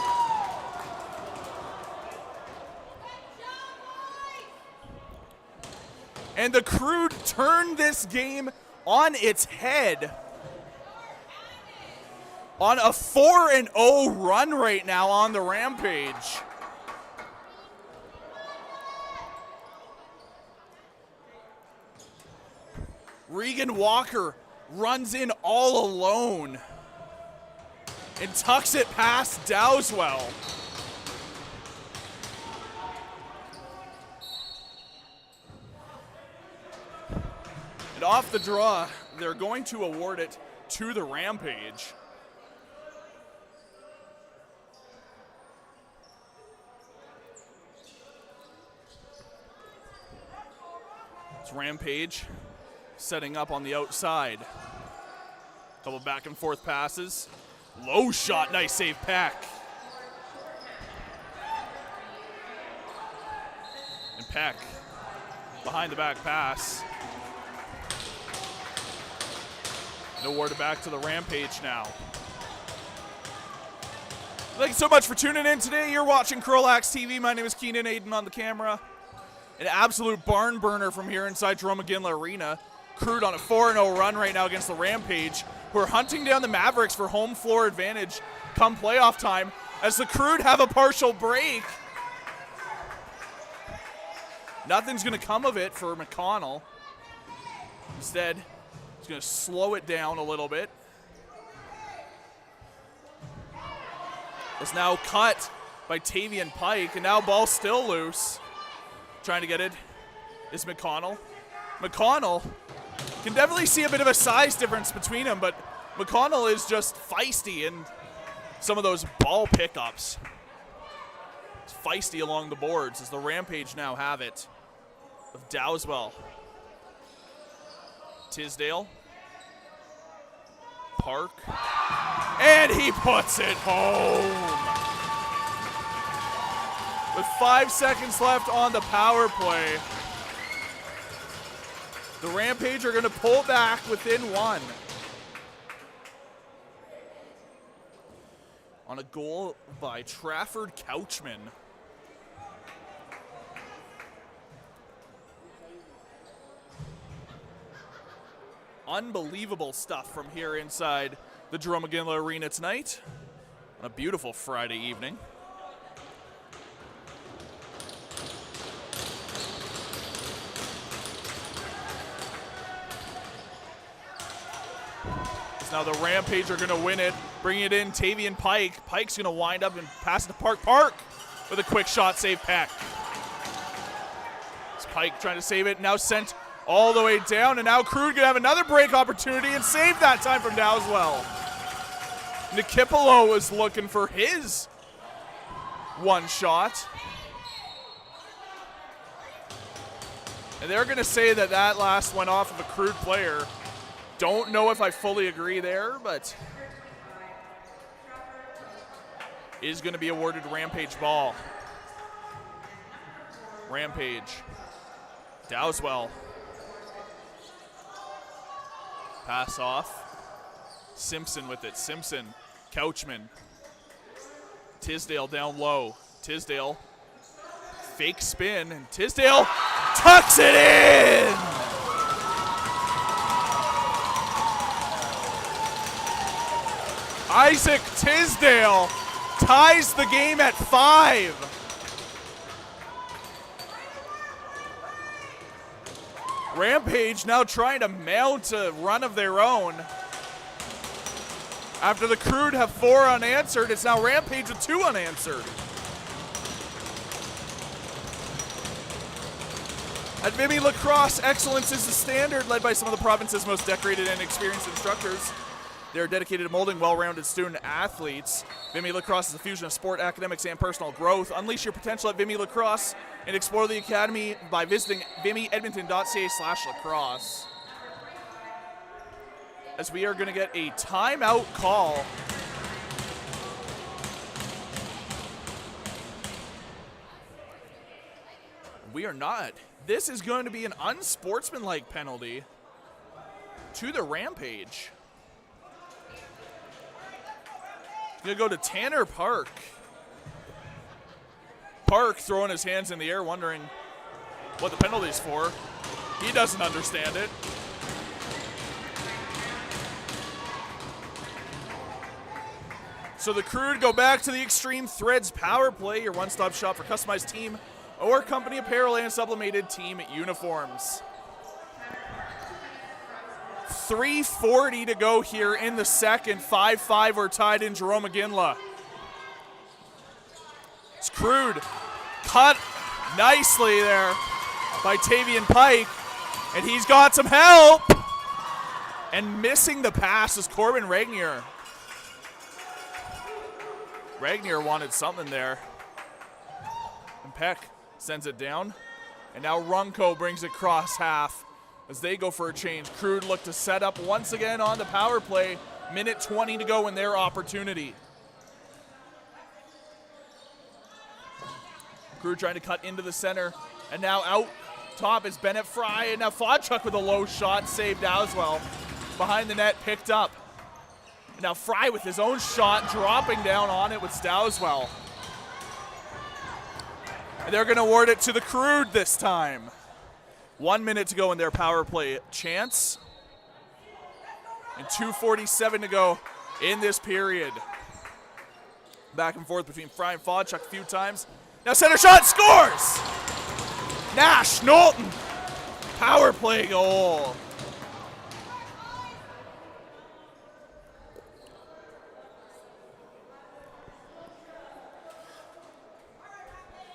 And the Crude turned this game on its head. On a 4-0 run right now on the Rampage. Regan Walker runs in all alone and tucks it past Dowswell. And off the draw, they're going to award it to the Rampage. It's Rampage setting up on the outside. Couple back and forth passes. Low shot, nice save, Peck. And Peck behind the back pass. And awarded back to the Rampage now. Thank you so much for tuning in today. You're watching CROW LAX TV. My name is Keenan Aiden on the camera. An absolute barn burner from here inside Jerome McGinley Arena. Crude on a 4-0 run right now against the Rampage, who are hunting down the Mavericks for home floor advantage come playoff time, as the Crude have a partial break. Nothing's going to come of it for McConnell. Instead, he's going to slow it down a little bit. It's now cut by Tavian Pike, and now ball still loose. Trying to get it is McConnell. McConnell can definitely see a bit of a size difference between them, but McConnell is just feisty in some of those ball pickups. It's feisty along the boards as the Rampage now have it. Of Dowswell. Tisdale. Park. And he puts it home. With 5 seconds left on the power play, the Rampage are going to pull back within one. On a goal by Trafford Couchman. Unbelievable stuff from here inside the Jerome McGinley Arena tonight on a beautiful Friday evening. Now the Rampage are going to win it, bring it in, Tavian Pike. Pike's going to wind up and pass it to Park. Park with a quick shot, save Peck. It's Pike trying to save it, now sent all the way down, and now Crude going to have another break opportunity and save that time from Dowswell. Nikipolo was looking for his one shot. And they're going to say that that last went off of a Crude player. Don't know if I fully agree there, but is going to be awarded Rampage ball. Rampage. Dowswell. Pass off. Simpson with it. Simpson. Couchman. Tisdale down low. Tisdale. Fake spin, and Tisdale tucks it in! Isaac Tisdale ties the game at 5. Rampage now trying to mount a run of their own. After the Crude have 4 unanswered, it's now Rampage with 2 unanswered. At Vimy Lacrosse, excellence is the standard, led by some of the province's most decorated and experienced instructors. They're dedicated to molding well-rounded student athletes. Vimy Lacrosse is a fusion of sport, academics, and personal growth. Unleash your potential at Vimy Lacrosse and explore the academy by visiting vimyedmonton.ca/lacrosse. As we are going to get a timeout call. We are not. This is going to be an unsportsmanlike penalty to the Rampage. Gonna go to Tanner Park. Park throwing his hands in the air, wondering what the penalty's for. He doesn't understand it. So the Crude go back to the Extreme Threads power play, your one-stop shop for customized team or company apparel and sublimated team uniforms. 3:40 to go here in the second. 5-5 we're tied in Jerome McGinley. It's Crude cut nicely there by Tavian Pike, and he's got some help. And missing the pass is Corbin Regnier. Regnier wanted something there. And Peck sends it down. And now Runco brings it cross half as they go for a change. Crude look to set up once again on the power play. Minute 20 to go in their opportunity. Crude trying to cut into the center. And now out top is Bennett Fry. And now Fodchuk with a low shot, saved Dowswell. Behind the net, picked up. And now Fry with his own shot, dropping down on it with Dowswell. And they're going to award it to the Crude this time. 1 minute to go in their power play chance. And 2:47 to go in this period. Back and forth between Fry and Fodchuk a few times. Now center shot, scores! Nash Knowlton, power play goal.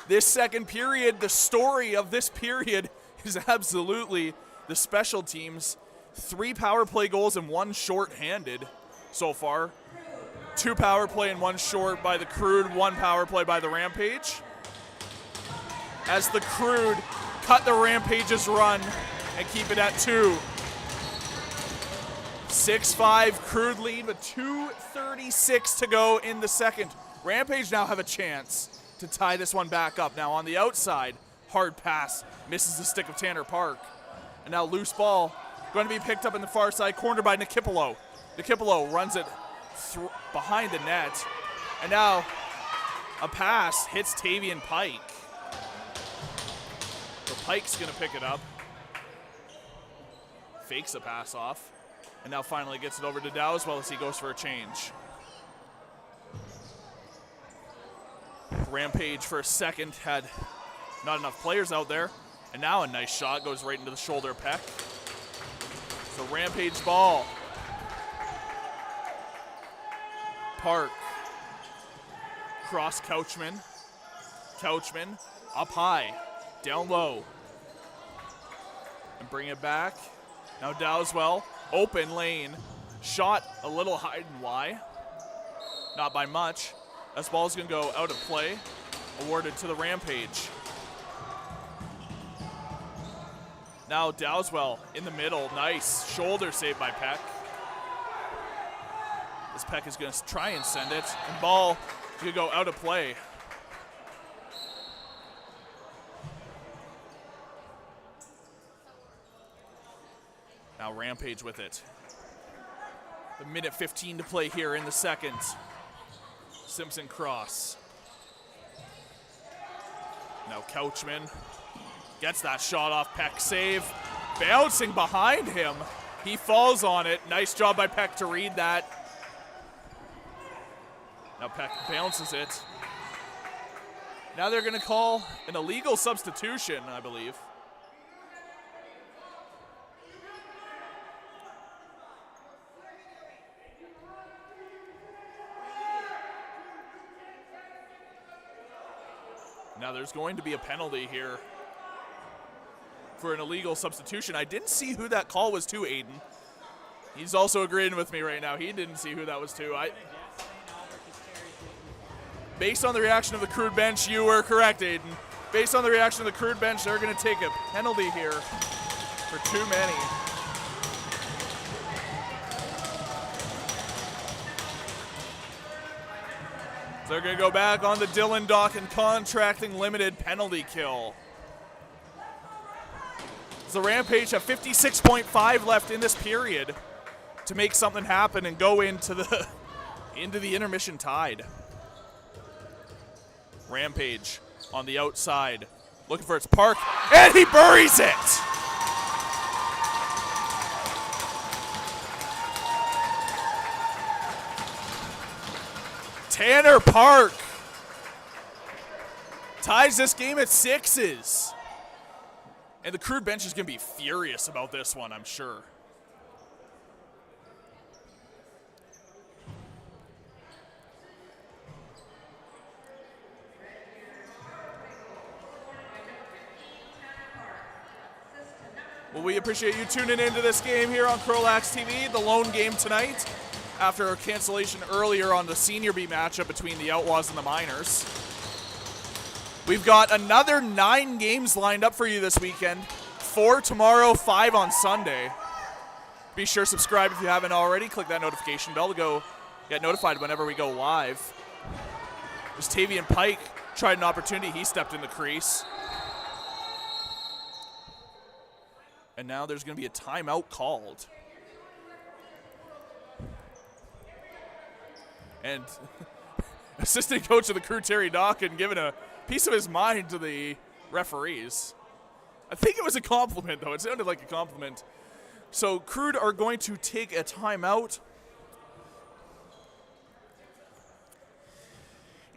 This second period, the story of this period is absolutely the special teams. 3 power play goals and 1 short-handed so far. 2 power play and 1 short by the Crude, 1 power play by the Rampage. As the Crude cut the Rampage's run and keep it at 2. 6-5 Crude lead with 2:36 to go in the second. Rampage now have a chance to tie this one back up. Now on the outside, hard pass, misses the stick of Tanner Park. And now loose ball, going to be picked up in the far side corner by Nikipolo. Nikipolo runs it behind the net. And now a pass hits Tavian Pike. So Pike's gonna pick it up. Fakes a pass off. And now finally gets it over to Dowswell as he goes for a change. Rampage for a second had not enough players out there. And now a nice shot goes right into the shoulder Peck. So Rampage ball. Park. Cross Couchman. Couchman up high. Down low. And bring it back. Now Dowswell. Open lane. Shot a little high and wide. Not by much. This ball's going to go out of play. Awarded to the Rampage. Now Dowswell in the middle. Nice shoulder save by Peck. This Peck is going to try and send it. And ball is going to go out of play. Now Rampage with it. The minute 15 to play here in the second. Simpson cross. Now Couchman gets that shot off Peck. Save. Bouncing behind him. He falls on it. Nice job by Peck to read that. Now Peck bounces it. Now they're going to call an illegal substitution, I believe. Now there's going to be a penalty here for an illegal substitution. I didn't see who that call was to, Aiden. He's also agreeing with me right now. He didn't see who that was to. Based on the reaction of the Crude bench, you were correct, Aiden. Based on the reaction of the Crude bench, they're going to take a penalty here for too many. They're going to go back on the Dylan Dawkin Contracting Limited penalty kill. The Rampage have 56.5 left in this period to make something happen and go into the intermission tied. Rampage on the outside, looking for its Park, and he buries it! Tanner Park ties this game at 6s. And the Crude bench is going to be furious about this one, I'm sure. Well, we appreciate you tuning into this game here on CROW LAX TV, the lone game tonight, after a cancellation earlier on the Senior B matchup between the Outlaws and the Miners. We've got another 9 games lined up for you this weekend. 4 tomorrow, 5 on Sunday. Be sure to subscribe if you haven't already. Click that notification bell to get notified whenever we go live. As Tavian Pike tried an opportunity, he stepped in the crease. And now there's going to be a timeout called. And assistant coach of the Crew, Terry Dawkin, giving a piece of his mind to the referees. I think it was a compliment, though. It sounded like a compliment. So Crude are going to take a timeout.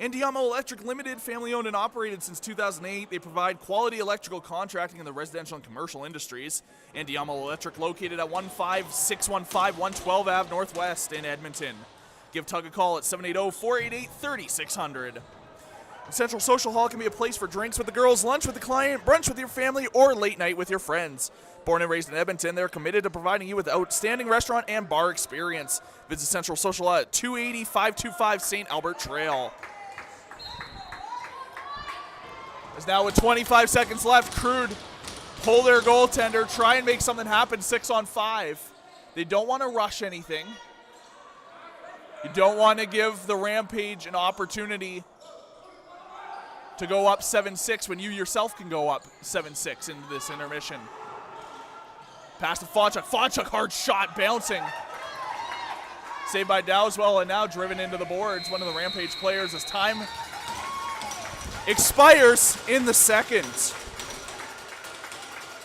Andiamo Electric Limited, family-owned and operated since 2008. They provide quality electrical contracting in the residential and commercial industries. Andiamo Electric, located at 15615 112 Ave Northwest in Edmonton. Give Tug a call at 780-488-3600. Central Social Hall can be a place for drinks with the girls, lunch with the client, brunch with your family, or late night with your friends. Born and raised in Edmonton, they're committed to providing you with outstanding restaurant and bar experience. Visit Central Social at 280-525 St. Albert Trail. As now with 25 seconds left, Crude pull their goaltender, try and make something happen, 6-on-5. They don't want to rush anything. You don't want to give the Rampage an opportunity to go up 7-6 when you yourself can go up 7-6 into this intermission. Pass to Fonchuk. Fonchuk, hard shot, bouncing. Saved by Dowswell, and now driven into the boards. One of the Rampage players as time expires in the second.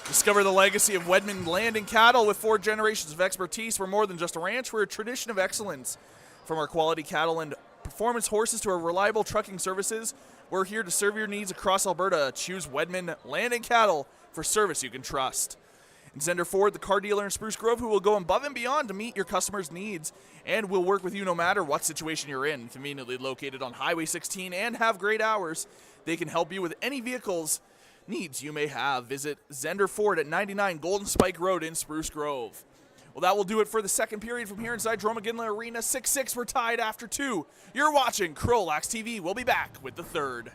Discover the legacy of Wedman Land and Cattle with 4 generations of expertise. We're more than just a ranch, we're a tradition of excellence. From our quality cattle and performance horses to our reliable trucking services, we're here to serve your needs across Alberta. Choose Wedman Land and Cattle for service you can trust. And Zender Ford, the car dealer in Spruce Grove, who will go above and beyond to meet your customers' needs and will work with you no matter what situation you're in. Conveniently located on Highway 16 and have great hours, they can help you with any vehicles needs you may have. Visit Zender Ford at 99 Golden Spike Road in Spruce Grove. Well, that will do it for the second period from here inside Jerome McGinley Arena. 6-6, we're tied after 2. You're watching CROW LAX TV. We'll be back with the third.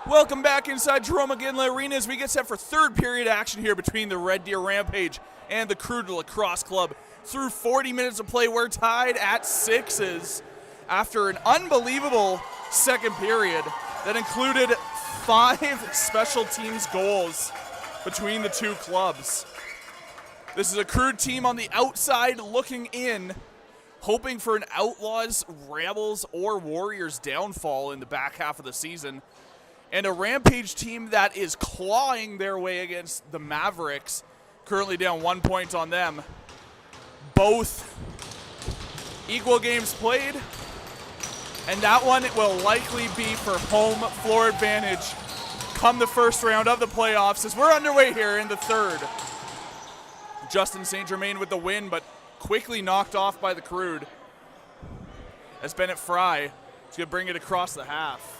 Welcome back inside Jerome McGinley Arena as we get set for third period action here between the Red Deer Rampage and the Crude Lacrosse Club. Through 40 minutes of play, we're tied at 6s after an unbelievable second period that included 5 special teams goals between the two clubs. This is a Crude team on the outside looking in, hoping for an Outlaws, Rebels, or Warriors downfall in the back half of the season. And a Rampage team that is clawing their way against the Mavericks, currently down 1 point on them. Both equal games played, and that one will likely be for home floor advantage come the first round of the playoffs as we're underway here in the third. Justin St. Germain with the win, but quickly knocked off by the Crude as Bennett Fry is going to bring it across the half.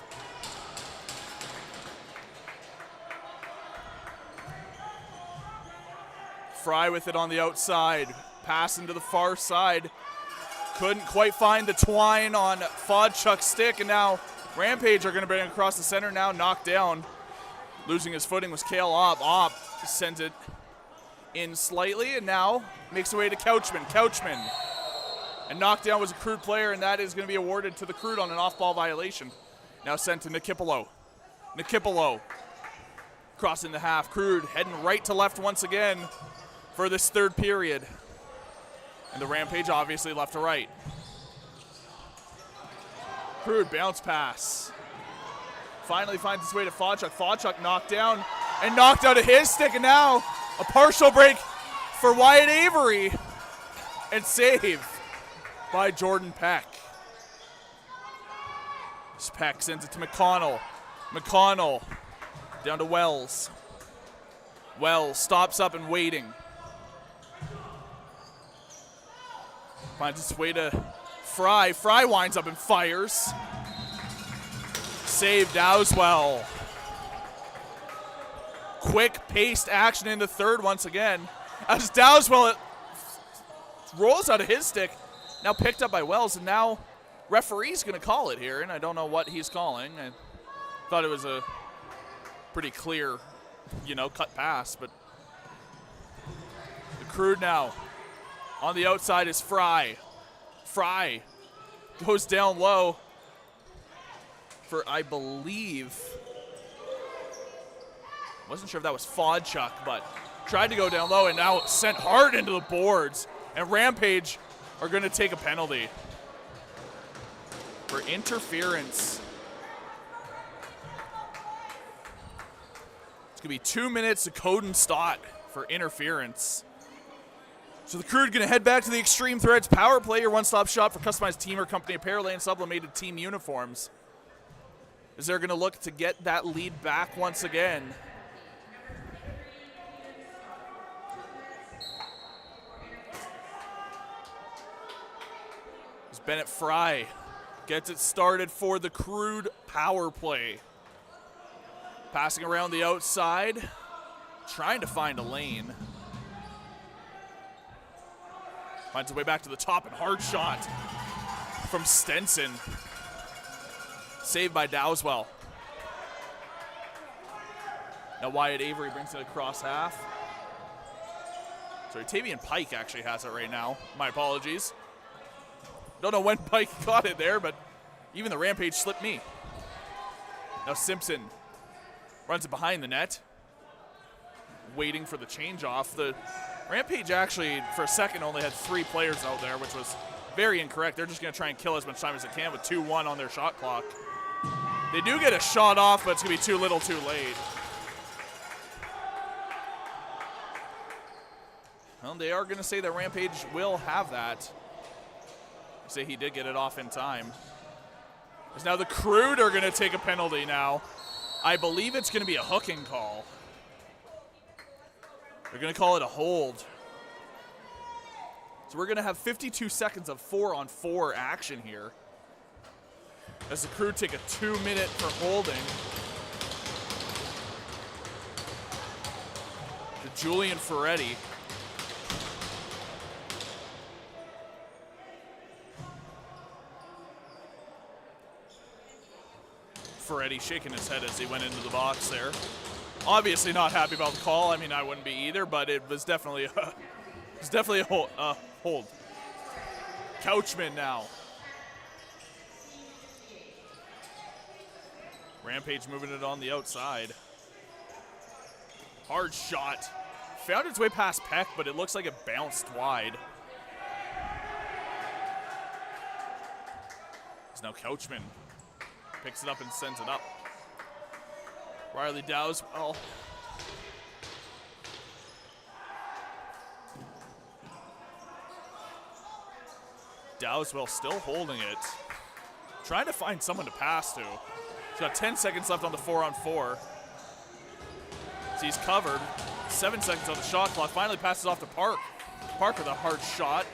Fry with it on the outside, passing to the far side. Couldn't quite find the twine on Fodchuk's stick, and now Rampage are going to bring it across the center, now knocked down. Losing his footing was Cale Opp. Opp sends it in slightly, and now makes the way to Couchman. Couchman. And knocked down was a Crude player, and that is going to be awarded to the Crude on an off-ball violation. Now sent to Nikipolo. Nikipolo crossing the half. Crude heading right to left once again for this third period. And the Rampage obviously left to right. Crude bounce pass. Finally finds its way to Fodchuk. Fodchuk knocked down and knocked out of his stick, and now a partial break for Wyatt Avery. And save by Jordan Peck. This Peck sends it to McConnell. McConnell down to Wells. Wells stops up and waiting. Finds its way to Fry. Fry winds up and fires. Save Dowswell. Quick-paced action in the third once again. As Dowswell rolls out of his stick, now picked up by Wells, and now referee's going to call it here, and I don't know what he's calling. I thought it was a pretty clear, cut pass, but the Crude now. On the outside is Fry. Fry goes down low for, I believe, wasn't sure if that was Fodchuk, but tried to go down low and now sent hard into the boards. And Rampage are going to take a penalty for interference. It's going to be 2 minutes to Coden Stott for interference. So the Crude going to head back to the Extreme Threads Power Play, your one-stop shop for customized team or company apparel and sublimated team uniforms. As they're going to look to get that lead back once again. As Bennett Fry gets it started for the Crude Power Play. Passing around the outside, trying to find a lane. Finds a way back to the top, and hard shot from Stenson. Saved by Dowswell. Now Wyatt Avery brings it across half. Sorry, Tavian Pike actually has it right now. My apologies. Don't know when Pike got it there, but even the Rampage slipped me. Now Simpson runs it behind the net. Waiting for the change off. The Rampage actually, for a second, only had 3 players out there, which was very incorrect. They're just going to try and kill as much time as they can with 2-1 on their shot clock. They do get a shot off, but it's going to be too little too late. Well, they are going to say that Rampage will have that. They say he did get it off in time. Because now the Crude are going to take a penalty now. I believe it's going to be a hooking call. They're going to call it a hold. So we're going to have 52 seconds of 4-on-4 action here. As the Crude take a 2-minute for holding. To Julian Ferretti. already, shaking his head as he went into the box there. Obviously not happy about the call. I mean, I wouldn't be either, but it was definitely a hold. Couchman now. Rampage moving it on the outside. Hard shot. Found its way past Peck, but it looks like it bounced wide. It's now Couchman. Picks it up and sends it up. Riley Dowswell. Dowswell still holding it. Trying to find someone to pass to. He's got 10 seconds left on the 4-on-4. So he's covered. 7 seconds on the shot clock. Finally passes off to Park. Park with a hard shot.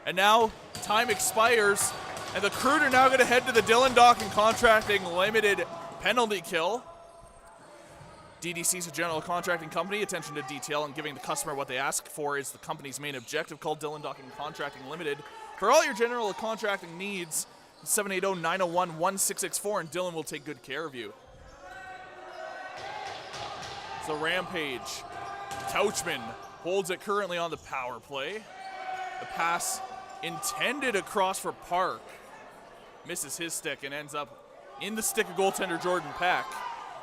And now time expires. And the Crude are now going to head to the Dylan Docking Contracting Limited penalty kill. DDC is a general contracting company. Attention to detail and giving the customer what they ask for is the company's main objective, called Dylan Docking Contracting Limited. For all your general contracting needs, 780-901-1664, and Dylan will take good care of you. So Rampage. Couchman holds it currently on the power play. The pass intended across for Park. Misses his stick and ends up in the stick of goaltender Jordan Peck.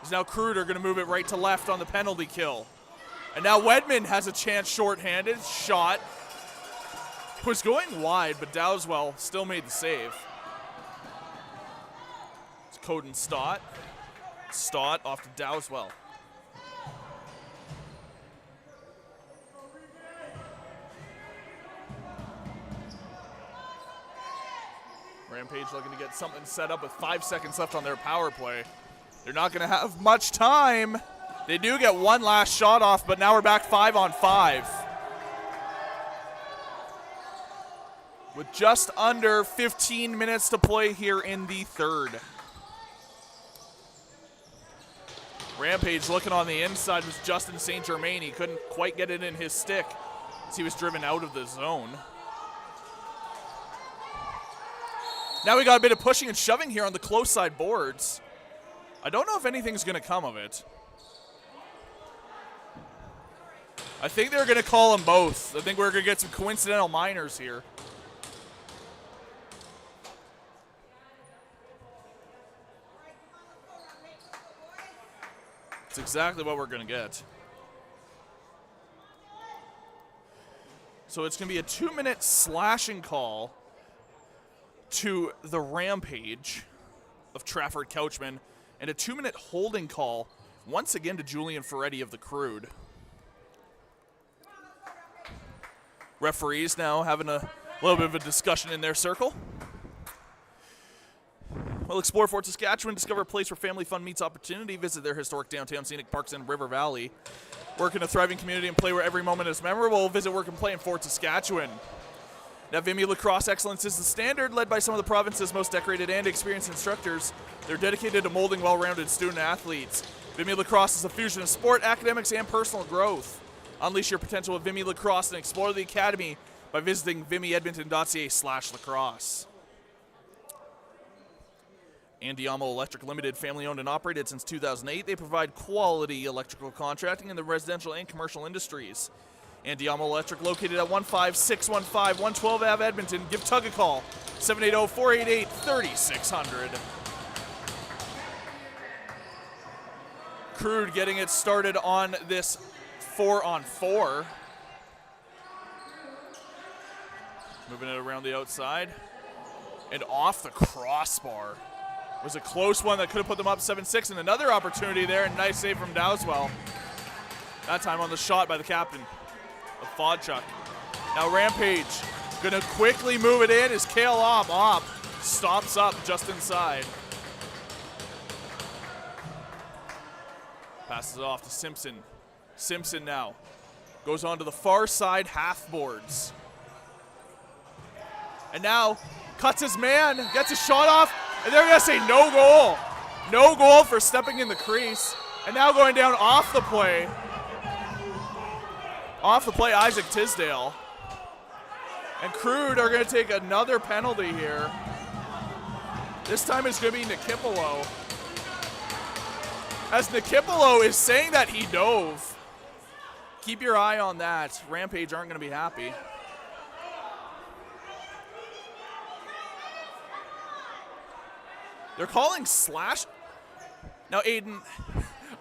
Is now Crude are going to move it right to left on the penalty kill. And now Wedman has a chance shorthanded. Shot. Was going wide, but Dowswell still made the save. It's Coden Stott. Stott off to Dowswell. Rampage looking to get something set up with 5 seconds left on their power play. They're not going to have much time. They do get one last shot off, but now we're back 5-on-5. With just under 15 minutes to play here in the third. Rampage looking on the inside was Justin St. Germain. He couldn't quite get it in his stick as he was driven out of the zone. Now we got a bit of pushing and shoving here on the close side boards. I don't know if anything's going to come of it. I think they're going to call them both. I think we're going to get some coincidental minors here. It's exactly what we're going to get. So it's going to be a 2-minute slashing call to the Rampage of Trafford Couchman, and a 2-minute holding call once again to Julian Ferretti of the Crude. Referees now having a little bit of a discussion in their circle. We'll explore Fort Saskatchewan, discover a place where family fun meets opportunity, visit their historic downtown scenic parks in River Valley, work in a thriving community and play where every moment is memorable. Visit, work, and play in Fort Saskatchewan. Now, Vimy Lacrosse Excellence is the standard, led by some of the province's most decorated and experienced instructors. They're dedicated to molding well-rounded student athletes. Vimy Lacrosse is a fusion of sport, academics, and personal growth. Unleash your potential with Vimy Lacrosse and explore the academy by visiting vimyedmonton.ca/lacrosse. Andiamo Electric Limited, family-owned and operated since 2008. They provide quality electrical contracting in the residential and commercial industries. Andiamo Electric, located at 15615 112 Ave, Edmonton. Give Tug a call, 780-488-3600. Crude getting it started on this 4-on-4. Moving it around the outside. And off the crossbar. It was a close one that could have put them up 7-6, and another opportunity there, and nice save from Dowswell. That time on the shot by the captain of Fodchuk. Now Rampage gonna quickly move it in as Kale Opp stops up just inside. Passes it off to Simpson. Simpson now goes on to the far side half boards. And now cuts his man, gets a shot off, and they're gonna say no goal. No goal for stepping in the crease. And now going down off the play. Off the play, Isaac Tisdale. And Crude are going to take another penalty here. This time it's going to be Nikipolo. As Nikipolo is saying that he dove. Keep your eye on that. Rampage aren't going to be happy. They're calling slash. Now, Aiden,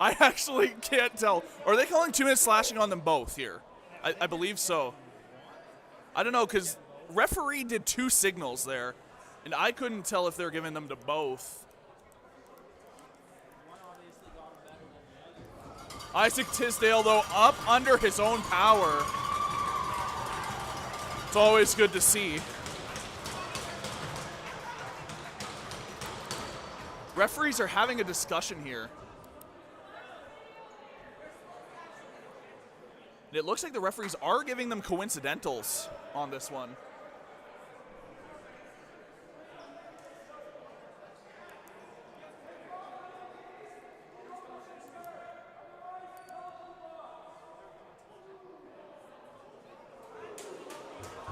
I actually can't tell. Are they calling 2 minutes slashing on them both here? I believe so. I don't know, because referee did 2 signals there, and I couldn't tell if they're giving them to both. Isaac Tisdale, though, up under his own power. It's always good to see. Referees are having a discussion here. And it looks like the referees are giving them coincidentals on this one.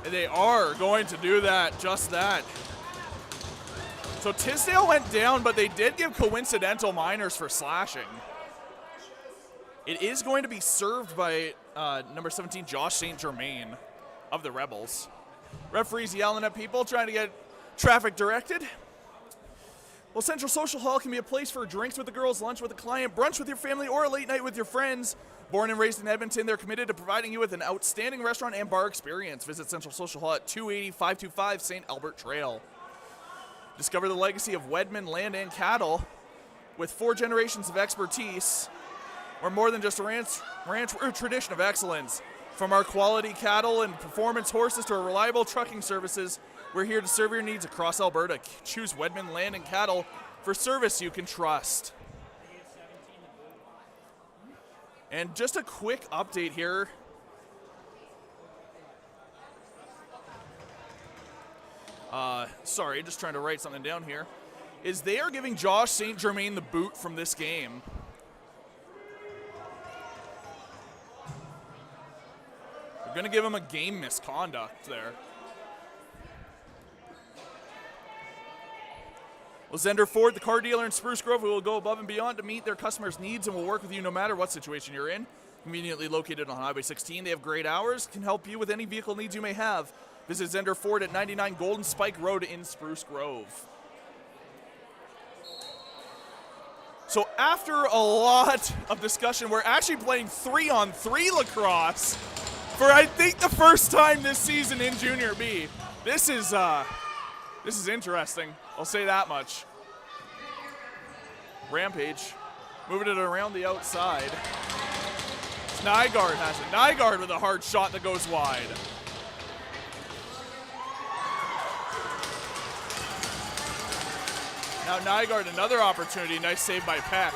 And they are going to do that, just that. So Tisdale went down, but they did give coincidental minors for slashing. It is going to be served by number 17, Josh St. Germain of the Rebels. Referees yelling at people, trying to get traffic directed. Well, Central Social Hall can be a place for drinks with the girls, lunch with a client, brunch with your family, or a late night with your friends. Born and raised in Edmonton, they're committed to providing you with an outstanding restaurant and bar experience. Visit Central Social Hall at 280-525 St. Albert Trail. Discover the legacy of Wedman Land and Cattle with 4 generations of expertise. We're more than just a ranch, we're a tradition of excellence. From our quality cattle and performance horses to our reliable trucking services, we're here to serve your needs across Alberta. Choose Wedman Land and Cattle for service you can trust. And just a quick update here. Sorry, just trying to write something down here. Is they are giving Josh St. Germain the boot from this game. They're going to give him a game misconduct there. Well, Zender Ford, the car dealer in Spruce Grove, who will go above and beyond to meet their customers' needs and will work with you no matter what situation you're in. Conveniently located on Highway 16, they have great hours, can help you with any vehicle needs you may have. Visit Zender Ford at 99 Golden Spike Road in Spruce Grove. So after a lot of discussion, we're actually playing 3-on-3 lacrosse for I think the first time this season in Junior B. This is interesting. I'll say that much. Rampage moving it around the outside. Nygaard has it. Nygaard with a hard shot that goes wide. Now Nygaard, another opportunity. Nice save by Peck.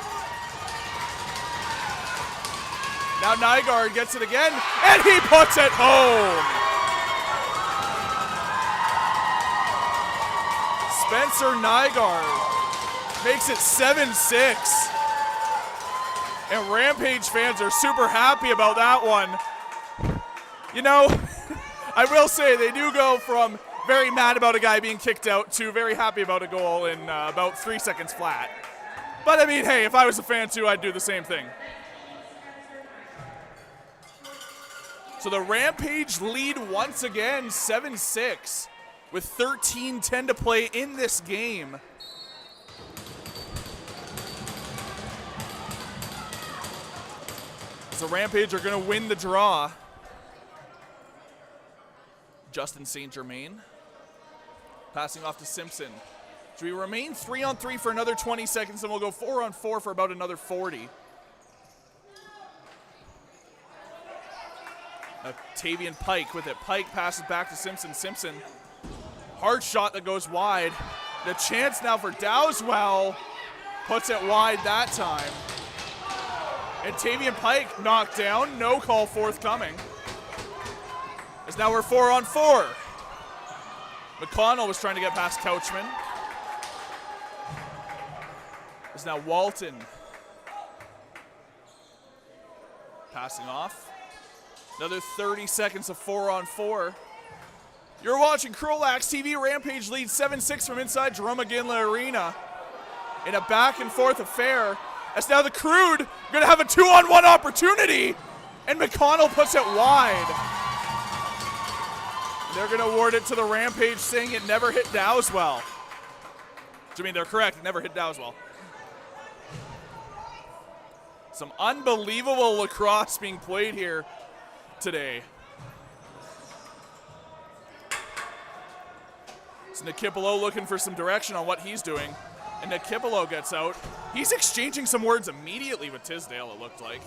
Now Nygaard gets it again, and he puts it home. Spencer Nygaard makes it 7-6. And Rampage fans are super happy about that one. You know, I will say they do go from very mad about a guy being kicked out to very happy about a goal in about 3 seconds flat. But I mean, hey, if I was a fan too, I'd do the same thing. So the Rampage lead once again, 7-6, with 13:10 to play in this game. So Rampage are going to win the draw. Justin St. Germain passing off to Simpson. So we remain 3-on-3 for another 20 seconds, and we'll go 4-on-4 for about another 40. Tavian Pike with it. Pike passes back to Simpson. Simpson, hard shot that goes wide. The chance now for Dowswell, puts it wide that time. And Tavian Pike knocked down, no call forthcoming. As now we're 4-on-4. McConnell was trying to get past Couchman. As now Walton passing off. Another 30 seconds of 4-on-4. You're watching CROW LAX TV. Rampage leads 7-6 from inside Jerome McGinley Arena in a back and forth affair. As now the Crude gonna have a 2-on-1 opportunity, and McConnell puts it wide. They're gonna award it to the Rampage, saying it never hit Dowswell. I mean, they're correct, it never hit Dowswell. Some unbelievable lacrosse being played here today. It's Nikipolo looking for some direction on what he's doing. And Nikipolo gets out. He's exchanging some words immediately with Tisdale, it looked like.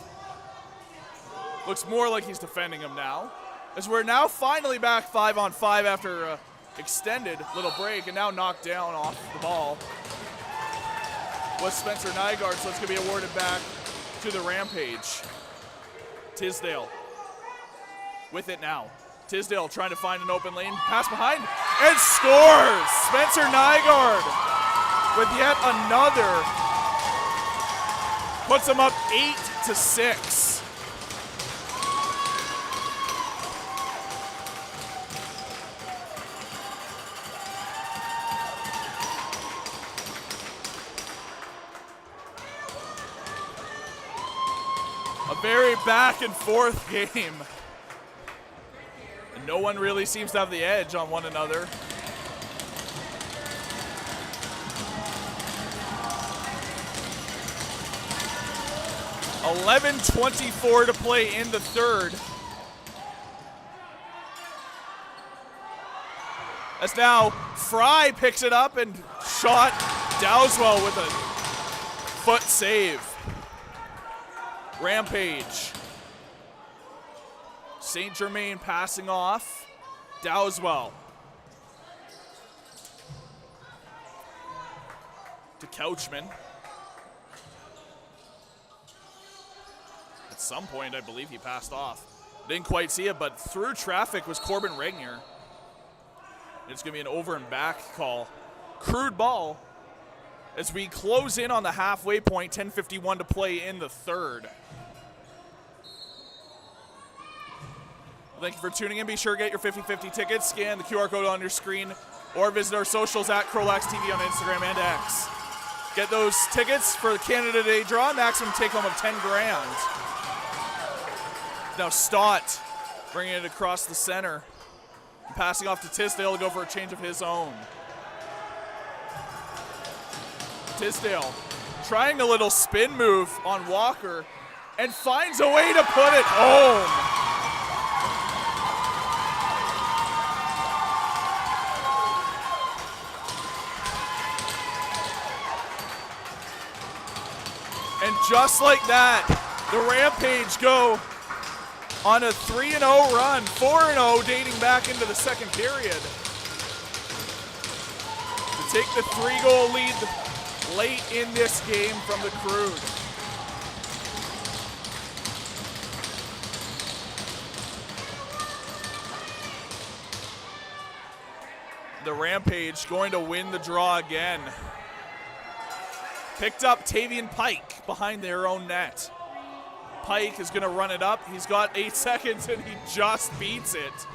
Looks more like he's defending him now. As we're now finally back 5-on-5 after an extended little break, and now knocked down off the ball was Spencer Nygaard, so it's going to be awarded back to the Rampage. Tisdale with it now. Tisdale trying to find an open lane, pass behind, and scores! Spencer Nygaard with yet another. Puts them up 8-6. A very back and forth game. And no one really seems to have the edge on one another. .11:24 to play in the third. As now Fry picks it up and shot Dowswell with a foot save. Rampage. St. Germain passing off. Dowswell. To Couchman. At some point, I believe he passed off. Didn't quite see it, but through traffic was Corbin Regnier. It's going to be an over and back call. Crude ball as we close in on the halfway point, 10:51 to play in the third. Thank you for tuning in. Be sure to get your 50/50 tickets. Scan the QR code on your screen or visit our socials at CROW LAX TV on Instagram and X. Get those tickets for the Canada Day draw. Maximum take home of 10 grand. Now Stott bringing it across the center. And passing off to Tisdale to go for a change of his own. Tisdale trying a little spin move on Walker and finds a way to put it home. And just like that, the Rampage go on a 3-0 run, 4-0 dating back into the second period. To take the 3-goal lead late in this game from the Crude. The Rampage going to win the draw again. Picked up Tavian Pike behind their own net. Pike is going to run it up. He's got 8 seconds and he just beats it.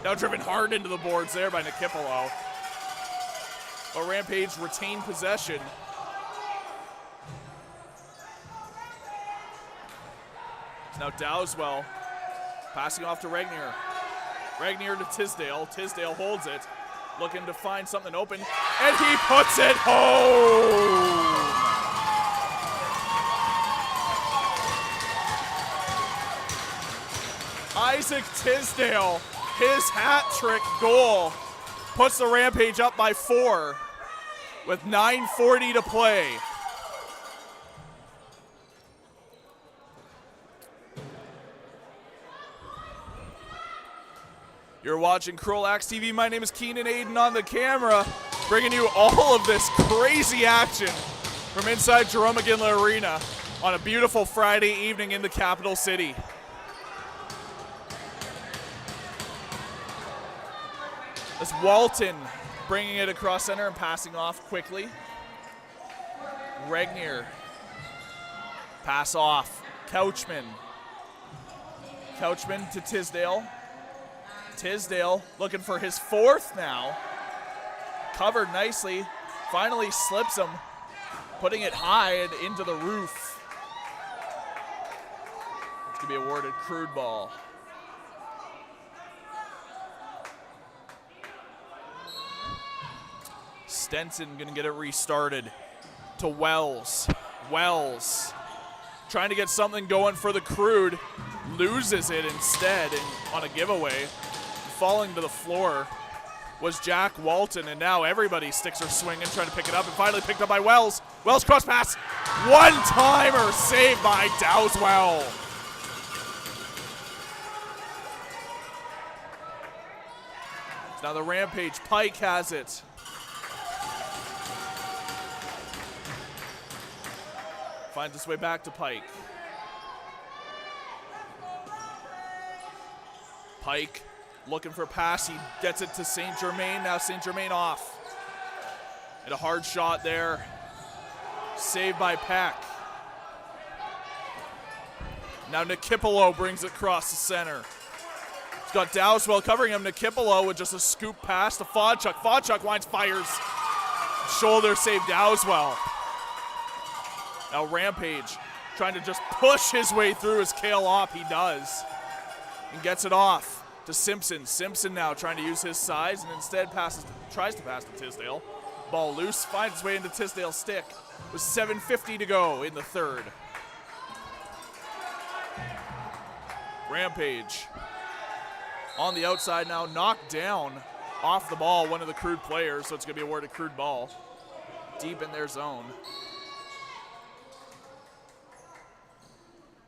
Now driven hard into the boards there by Nikipolo. But Rampage retained possession. Now Dowswell passing off to Regnier. Regnier to Tisdale. Tisdale holds it. Looking to find something open. And he puts it home! Isaac Tisdale, his hat trick goal, puts the Rampage up by 4 with 9:40 to play. You're watching CROW LAX TV. My name is Keenan Aiden on the camera, bringing you all of this crazy action from inside Jerome McGinley Arena on a beautiful Friday evening in the capital city. As Walton bringing it across center and passing off quickly. Regnier. Pass off. Couchman. Couchman to Tisdale. Tisdale looking for his 4th now. Covered nicely. Finally slips him. putting it high and into the roof. It's going to be awarded Crude ball. Stenson going to get it restarted to Wells. Wells trying to get something going for the Crude. Loses it instead and on a giveaway. Falling to the floor was Jack Walton, and now everybody sticks are swinging, trying to pick it up, and finally picked up by Wells. Wells cross pass. One-timer saved by Dowswell. Now the Rampage. Pike has it. Finds its way back to Pike. Pike looking for a pass. He gets it to St. Germain. Now St. Germain off. And a hard shot there. Saved by Peck. Now Nikipolo brings it across the center. He's got Dowswell covering him. Nikipolo with just a scoop pass to Fodchuk. Fodchuk winds, fires. Shoulder save Dowswell. Now Rampage trying to just push his way through his Cale Opp. He does. And gets it off to Simpson. Simpson now trying to use his size and instead tries to pass to Tisdale. Ball loose, finds its way into Tisdale's stick with 7:50 to go in the third. Rampage on the outside now, knocked down off the ball, one of the Crude players, so it's going to be awarded Crude ball. Deep in their zone.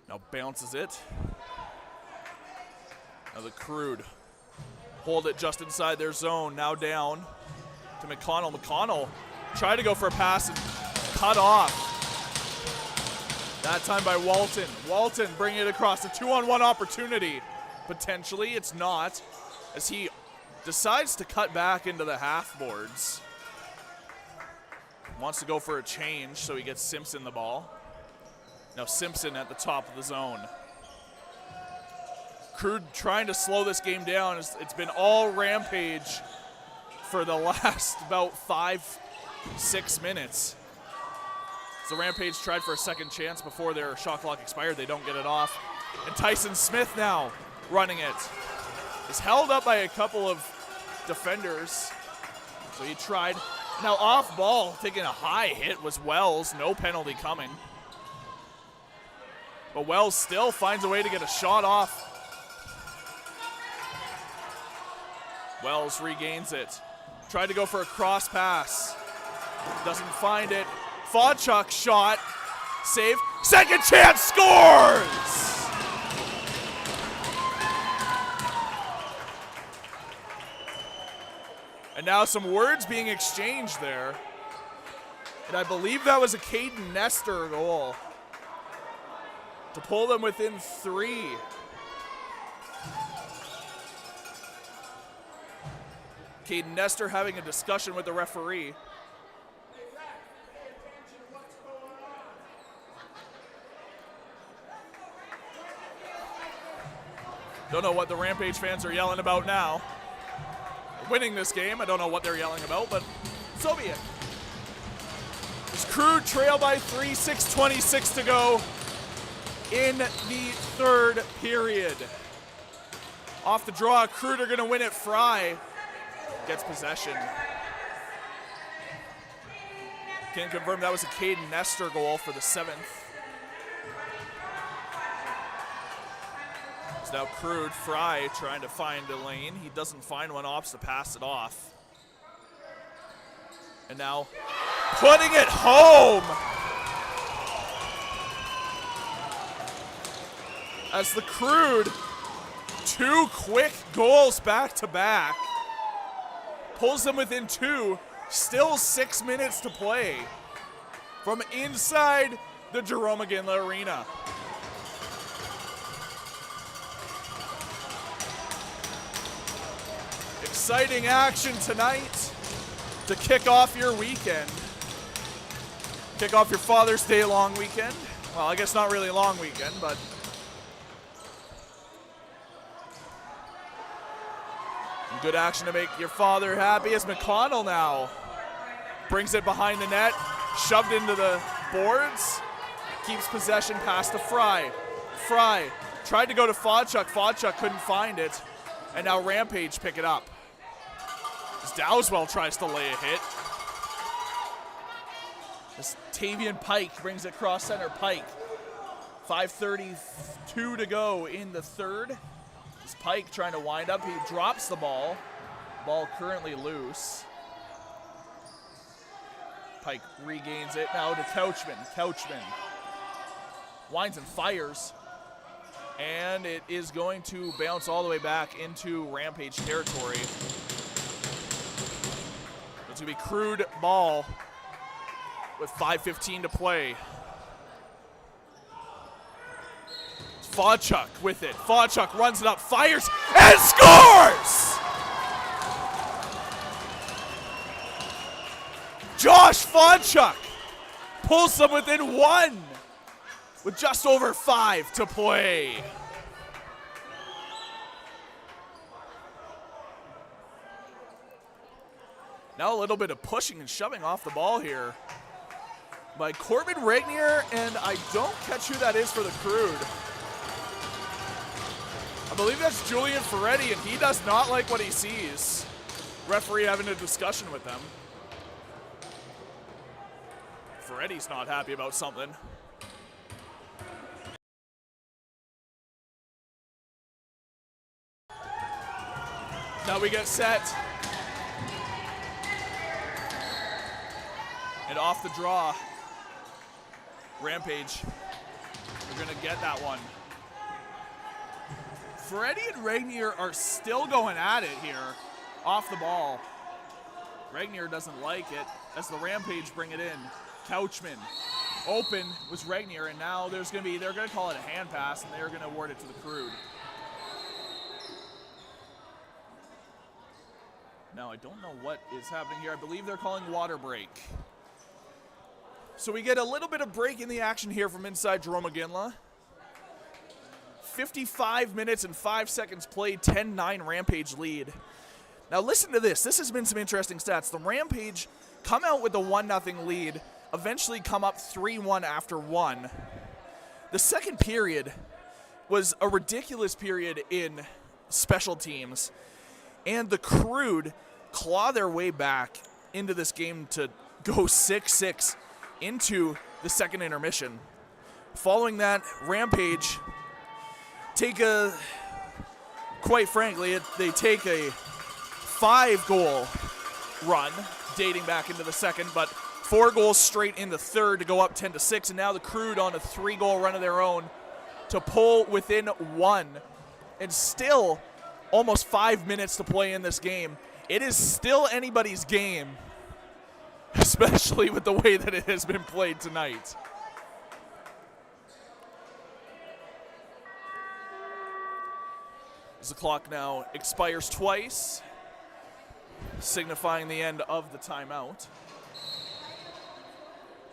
Now bounces it. Now the Crude hold it just inside their zone. Now down to McConnell. McConnell tried to go for a pass and cut off. That time by Walton. Walton bringing it across. A 2-on-1 opportunity. Potentially, it's not, as he decides to cut back into the half boards. Wants to go for a change, so he gets Simpson the ball. Now Simpson at the top of the zone. Crude trying to slow this game down. It's been all Rampage for the last about 5-6 minutes. So Rampage tried for a second chance before their shot clock expired. They don't get it off. And Tyson Smith now running it. Is held up by a couple of defenders. So he tried. Now off ball, taking a high hit was Wells. No penalty coming. But Wells still finds a way to get a shot off. Wells regains it. Tried to go for a cross pass. Doesn't find it. Fodchuk shot. Save. Second chance, scores! And now some words being exchanged there. And I believe that was a Caden Nestor goal to pull them within 3. Caden Nestor having a discussion with the referee. Don't know what the Rampage fans are yelling about now. Winning this game, I don't know what they're yelling about, but so be it. This Crude trail by 3, 6:26 to go in the third period. Off the draw, Crude are gonna win it. Fry gets possession. Can confirm that was a Caden Nestor goal for the 7th. It's now Crude. Fry trying to find a lane. He doesn't find one, opts to pass it off. And now putting it home as the Crude, 2 quick goals back to back. Pulls them within 2, still 6 minutes to play from inside the Jerome McGinley Arena. Exciting action tonight to kick off your weekend. Kick off your Father's Day long weekend. Well, I guess not really a long weekend, but good action to make your father happy as McConnell now brings it behind the net. Shoved into the boards. Keeps possession past to Fry. Fry tried to go to Fodchuk. Fodchuk couldn't find it. And now Rampage pick it up. As Dowswell tries to lay a hit. As Tavian Pike brings it cross center. Pike. 5:32 to go in the third. As Pike trying to wind up. He drops the ball. Ball currently loose. Pike regains it now to Couchman. Couchman winds and fires. And it is going to bounce all the way back into Rampage territory. It's going to be Crude ball with 5:15 to play. Fodchuk with it. Fodchuk runs it up, fires, and scores! Josh Fodchuk pulls them within one with just over 5 to play. Now a little bit of pushing and shoving off the ball here by Corbin Regnier, and I don't catch who that is for the Crude. I believe that's Julian Ferretti, and he does not like what he sees. Referee having a discussion with them. Ferretti's not happy about something. Now we get set. And off the draw, Rampage, we're gonna get that one. Ferretti and Regnier are still going at it here, off the ball. Regnier doesn't like it as the Rampage bring it in. Couchman, open was Regnier, and now they're gonna call it a hand pass, and they're gonna award it to the Crude. Now, I don't know what is happening here. I believe they're calling water break. So we get a little bit of break in the action here from inside Jerome McGinley. 55 minutes and 5 seconds played, 10-9 Rampage lead. Now listen to this. This has been some interesting stats. The Rampage come out with a 1-0 lead, eventually come up 3-1 after 1. The second period was a ridiculous period in special teams. And the Crude claw their way back into this game to go 6-6 into the second intermission. Following that, Rampage quite frankly, they take a 5-goal run dating back into the second, but 4 goals straight in the third to go up 10-6, and now the Crude on a 3-goal run of their own to pull within 1. And still almost 5 minutes to play in this game. It is still anybody's game, especially with the way that it has been played tonight. As the clock now expires twice, signifying the end of the timeout.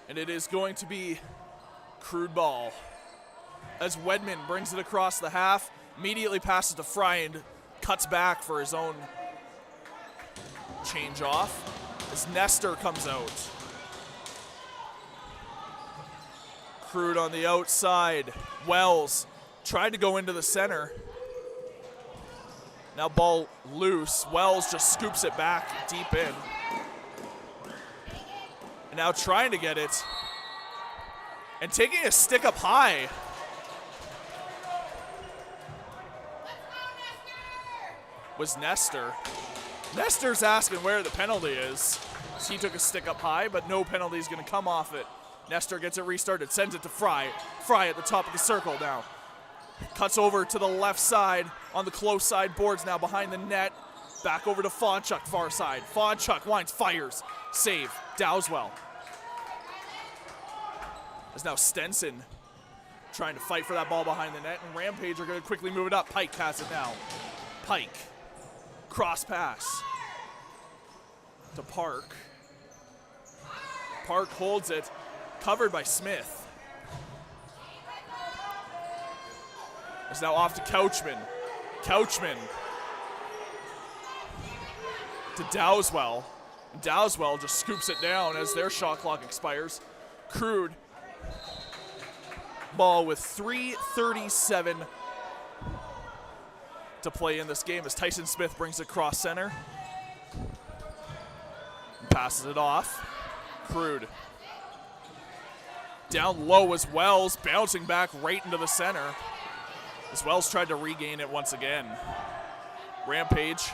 And it is going to be Crude ball. As Wedman brings it across the half, immediately passes to Fry and cuts back for his own change off as Nestor comes out. Crude on the outside. Wells tried to go into the center. Now ball loose. Wells just scoops it back deep in. And now trying to get it. And taking a stick up high. Was Nestor. Nestor's asking where the penalty is. He took a stick up high, but no penalty is going to come off it. Nestor gets it restarted, sends it to Fry. Fry at the top of the circle now. Cuts over to the left side on the close side boards now behind the net. Back over to Fodchuk, far side. Fodchuk winds, fires. Save. Dowswell. There's now Stenson trying to fight for that ball behind the net, and Rampage are going to quickly move it up. Pike has it now. Pike. Cross pass to Park. Park holds it, covered by Smith. It's now off to Couchman. Couchman to Dowswell. Dowswell just scoops it down as their shot clock expires. Crude ball with 3:37 to play in this game as Tyson Smith brings it across center. Passes it off. Crude. Down low as Wells, bouncing back right into the center. As Wells tried to regain it once again. Rampage.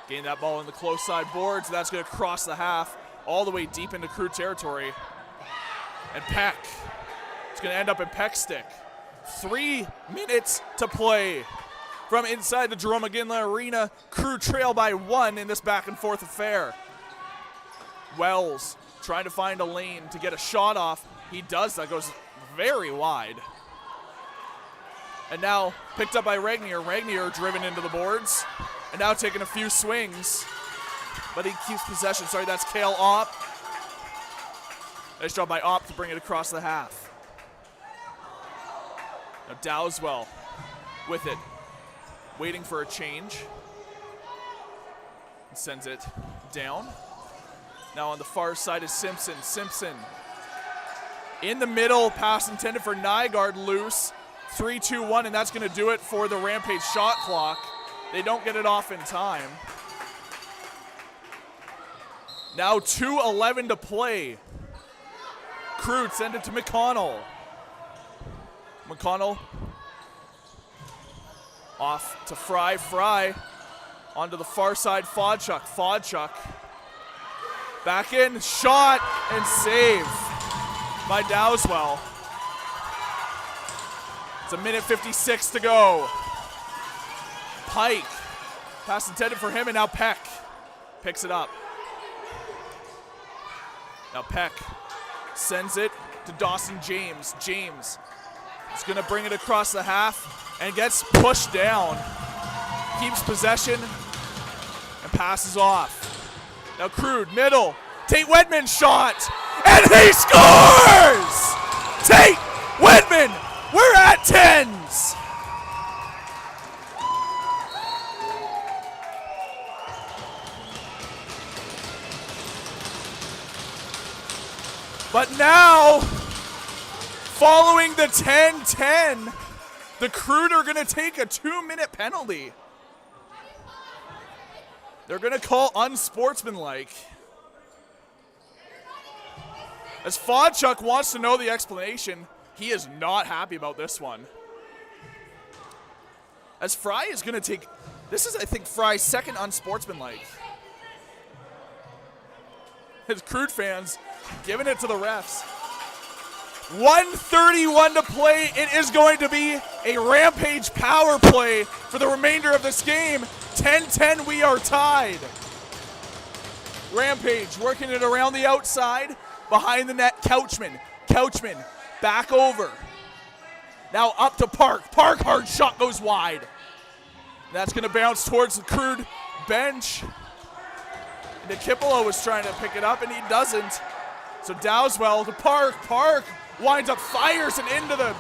Gain that ball in the close side boards. That's going to cross the half all the way deep into Crude territory. And Peck. It's going to end up in Peck's stick. 3 minutes to play. From inside the Jerome McGinley Arena, Crude trail by 1 in this back and forth affair. Wells trying to find a lane to get a shot off. He does. That goes very wide. And now picked up by Regnier. Regnier driven into the boards. And now taking a few swings. But he keeps possession. Sorry, that's Cale Opp. Nice job by Opp to bring it across the half. Now Dowswell with it. Waiting for a change. And sends it down. Now on the far side is Simpson. Simpson in the middle, pass intended for Nygaard, loose. 3-2-1, and that's going to do it for the Rampage shot clock. They don't get it off in time. Now 2:11 to play. Crude send it to McConnell. McConnell off to Fry. Fry onto the far side, Fodchuk. Fodchuk back in, shot, and save by Dowswell. It's 1:56 to go. Pike, pass intended for him, and now Peck picks it up. Now Peck sends it to Dawson James. James is going to bring it across the half and gets pushed down. Keeps possession and passes off. Now Crude, middle. Tate Wedman shot, and he scores! Tate Wedman, we're at 10s. But now, following the 10-10, the Crude are going to take a 2-minute penalty. They're going to call unsportsmanlike. As Fodchuk wants to know the explanation, he is not happy about this one. As Fry is going to take, this is, I think, Fry's second unsportsmanlike. His Crude fans giving it to the refs. 1:31 to play. It is going to be a Rampage power play for the remainder of this game. 10-10, we are tied. Rampage working it around the outside. Behind the net, Couchman. Couchman back over. Now up to Park. Park, hard shot goes wide. That's going to bounce towards the Crude bench. And Kipolo was trying to pick it up, and he doesn't. So Dowswell to Park. Park winds up, fires it into the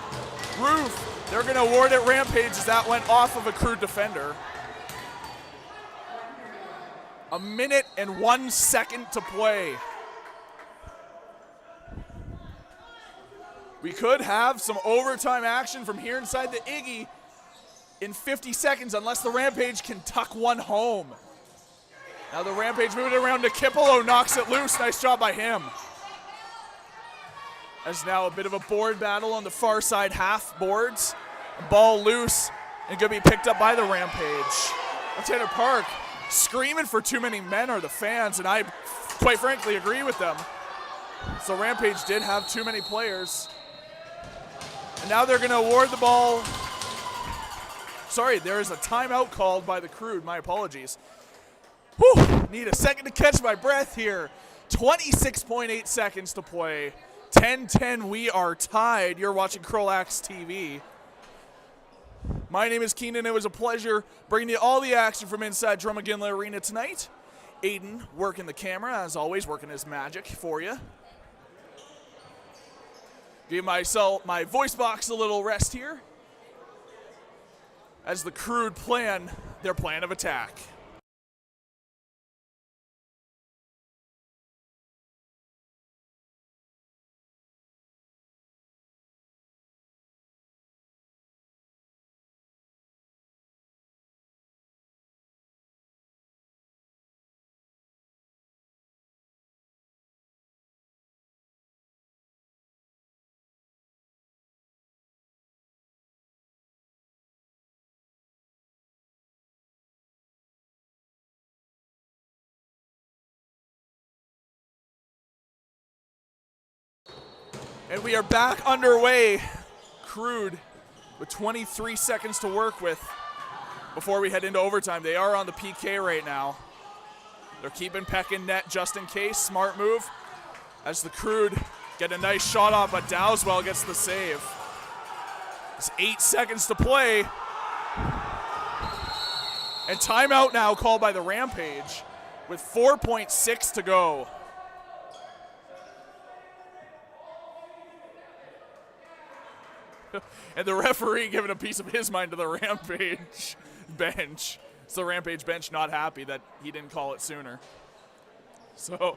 roof. They're going to award it Rampage as that went off of a Crude defender. 1:01 to play. We could have some overtime action from here inside the Iggy in 50 seconds unless the Rampage can tuck one home. Now the Rampage moving it around to Kipolo, knocks it loose. Nice job by him. As now a bit of a board battle on the far side half boards. Ball loose and going to be picked up by the Rampage. Tanner Park screaming for too many men are the fans, and I quite frankly agree with them. So Rampage did have too many players. And now they're going to award the ball. Sorry, there is a timeout called by the Crude. My apologies. Whew, need a second to catch my breath here. 26.8 seconds to play. 10-10, we are tied. You're watching CROW LAX TV. My name is Keenan. It was a pleasure bringing you all the action from inside Jerome McGinley Arena tonight. Aiden working the camera, as always, working his magic for you. Give myself my voice box a little rest here as the Crude plan their plan of attack. And we are back underway. Crude with 23 seconds to work with before we head into overtime. They are on the PK right now. They're keeping Peck in net just in case. Smart move as the Crude get a nice shot off, but Dowswell gets the save. It's 8 seconds to play. And timeout now called by the Rampage with 4.6 to go. And the referee giving a piece of his mind to the Rampage bench. It's the Rampage bench not happy that he didn't call it sooner. So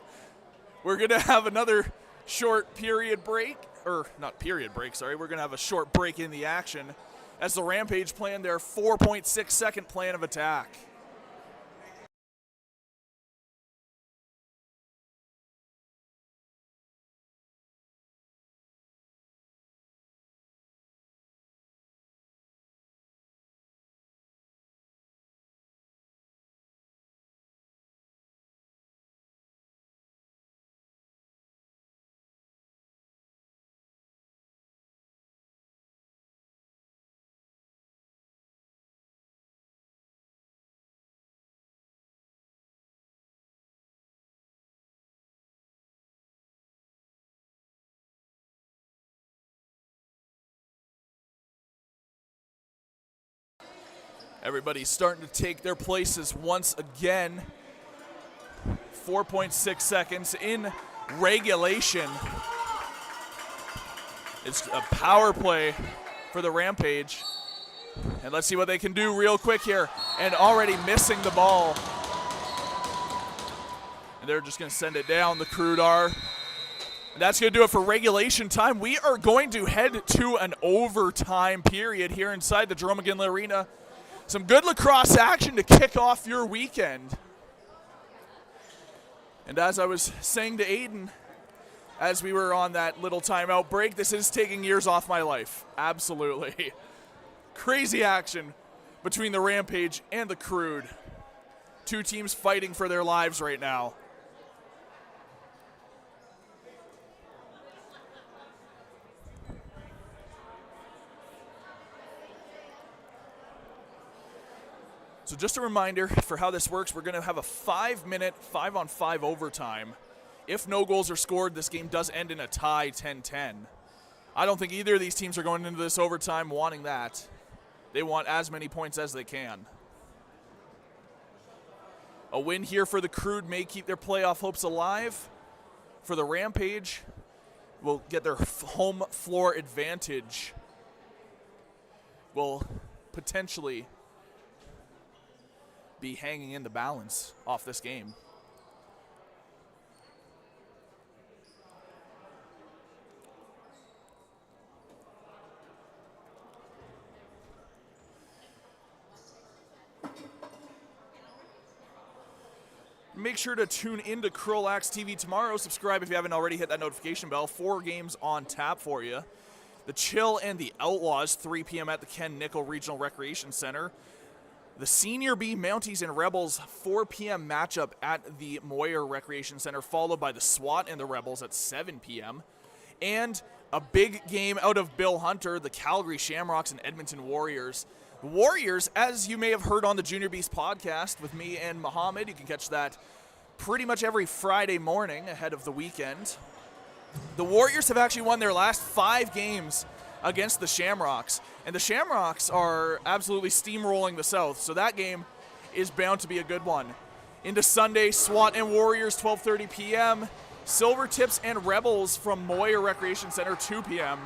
we're going to have another short period break. Or not period break, sorry. We're going to have a short break in the action as the Rampage plan their 4.6 second plan of attack. Everybody's starting to take their places once again. 4.6 seconds in regulation. It's a power play for the Rampage. And let's see what they can do real quick here. And already missing the ball. And they're just going to send it down, the Crude are. And that's going to do it for regulation time. We are going to head to an overtime period here inside the Jerome McGinley Arena. Some good lacrosse action to kick off your weekend. And as I was saying to Aiden, as we were on that little timeout break, this is taking years off my life. Absolutely. Crazy action between the Rampage and the Crude. Two teams fighting for their lives right now. So just a reminder for how this works, we're going to have a 5-minute 5-on-5 overtime. If no goals are scored, this game does end in a tie 10-10. I don't think either of these teams are going into this overtime wanting that. They want as many points as they can. A win here for the Crude may keep their playoff hopes alive. For the Rampage, will get their home floor advantage. Will potentially be hanging in the balance off this game. Make sure to tune into CROW LAX TV tomorrow. Subscribe if you haven't already. Hit that notification bell. 4 games on tap for you. The Chill and the Outlaws, 3 p.m. at the Ken Nickel Regional Recreation Center. The Senior B Mounties and Rebels 4 p.m. matchup at the Moyer Recreation Center, followed by the SWAT and the Rebels at 7 p.m. And a big game out of Bill Hunter, the Calgary Shamrocks and Edmonton Warriors. The Warriors, as you may have heard on the Junior Beast podcast with me and Muhammad, you can catch that pretty much every Friday morning ahead of the weekend. The Warriors have actually won their last 5 games against the Shamrocks. And the Shamrocks are absolutely steamrolling the South, so that game is bound to be a good one. Into Sunday, SWAT and Warriors, 12:30 p.m. Silvertips and Rebels from Moyer Recreation Center, 2 p.m.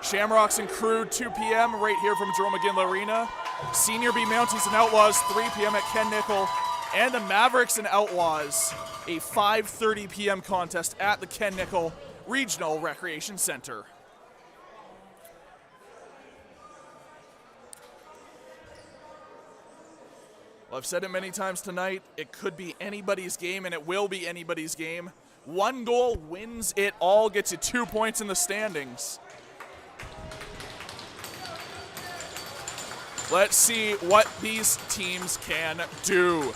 Shamrocks and Crude, 2 p.m. right here from Jerome McGinley Arena. Senior B Mounties and Outlaws, 3 p.m. at Ken Nickel. And the Mavericks and Outlaws, a 5:30 p.m. contest at the Ken Nickel Regional Recreation Center. Well, I've said it many times tonight, it could be anybody's game, and it will be anybody's game. 1 goal wins it all, gets you 2 points in the standings. Let's see what these teams can do.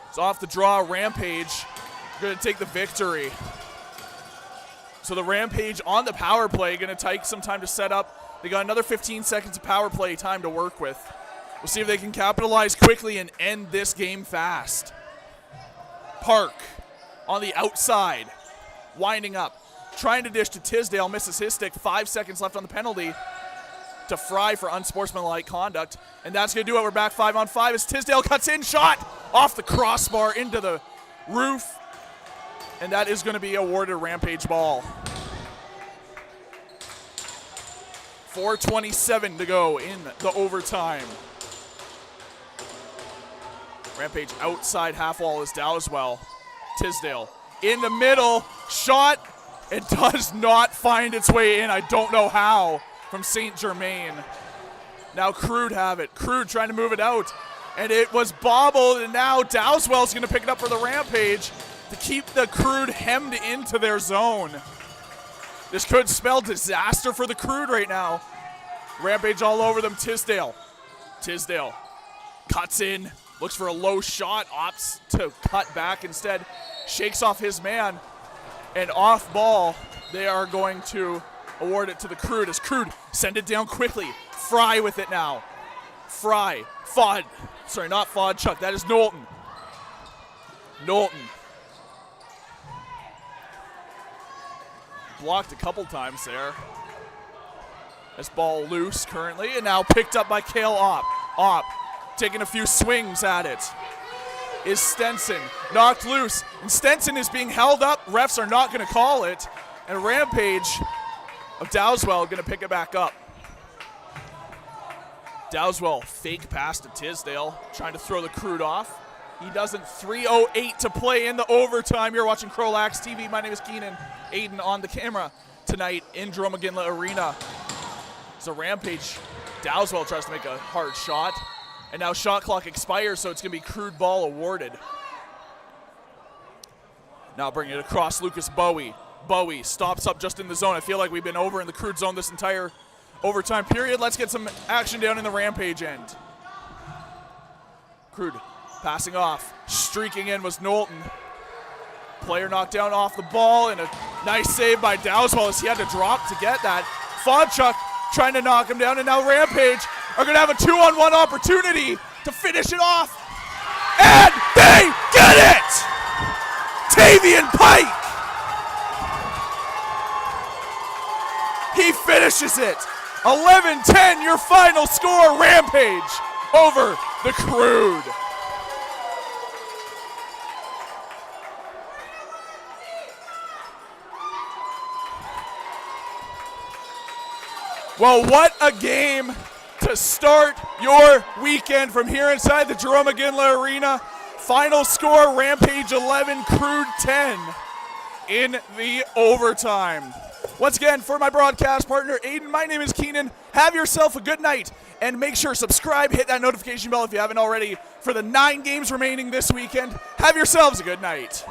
It's off the draw, Rampage going to take the victory. So the Rampage on the power play, going to take some time to set up. They got another 15 seconds of power play time to work with. We'll see if they can capitalize quickly and end this game fast. Park on the outside, winding up, trying to dish to Tisdale, misses his stick. 5 seconds left on the penalty to Fry for unsportsmanlike conduct. And that's going to do it. We're back 5-on-5 as Tisdale cuts in, shot off the crossbar into the roof. And that is going to be awarded a Rampage ball. 4:27 to go in the overtime. Rampage outside half wall is Dowswell. Tisdale in the middle, shot. It does not find its way in. I don't know how from St. Germain. Now Crude have it. Crude trying to move it out. And it was bobbled, and now Dowswell's going to pick it up for the Rampage to keep the Crude hemmed into their zone. This could spell disaster for the Crude right now. Rampage all over them. Tisdale cuts in, looks for a low shot, opts to cut back instead, shakes off his man, and off ball, they are going to award it to the Crude as Crude send it down quickly. Fry with it now. Fry, not Fodchuk, that is Knowlton. Blocked a couple times there. This ball loose currently, and now picked up by Cale Opp. Opp taking a few swings at it. Is Stenson knocked loose, and Stenson is being held up. Refs are not going to call it, and Rampage of Dowswell going to pick it back up. Dowswell fake pass to Tisdale, trying to throw the Crude off. He doesn't. 3:08 to play in the overtime. You're watching CROW LAX TV. My name is Keenan. Aiden on the camera tonight in Jerome McGinley Arena. So Rampage, Dowswell tries to make a hard shot. And now shot clock expires, so it's going to be Crude ball awarded. Now bringing it across, Lucas Bowie. Bowie stops up just in the zone. I feel like we've been over in the Crude zone this entire overtime period. Let's get some action down in the Rampage end. Crude passing off. Streaking in was Knowlton. Player knocked down off the ball, and a nice save by Dowswell as he had to drop to get that. Fodchuk trying to knock him down, and now Rampage are going to have a 2-on-1 opportunity to finish it off. And they get it! Tavian Pike! He finishes it. 11-10, your final score. Rampage over the Crude. Well, what a game to start your weekend from here inside the Jerome McGinley Arena. Final score, Rampage 11, Crude 10 in the overtime. Once again, for my broadcast partner, Aiden, my name is Keenan. Have yourself a good night, and make sure subscribe, hit that notification bell if you haven't already for the 9 games remaining this weekend. Have yourselves a good night.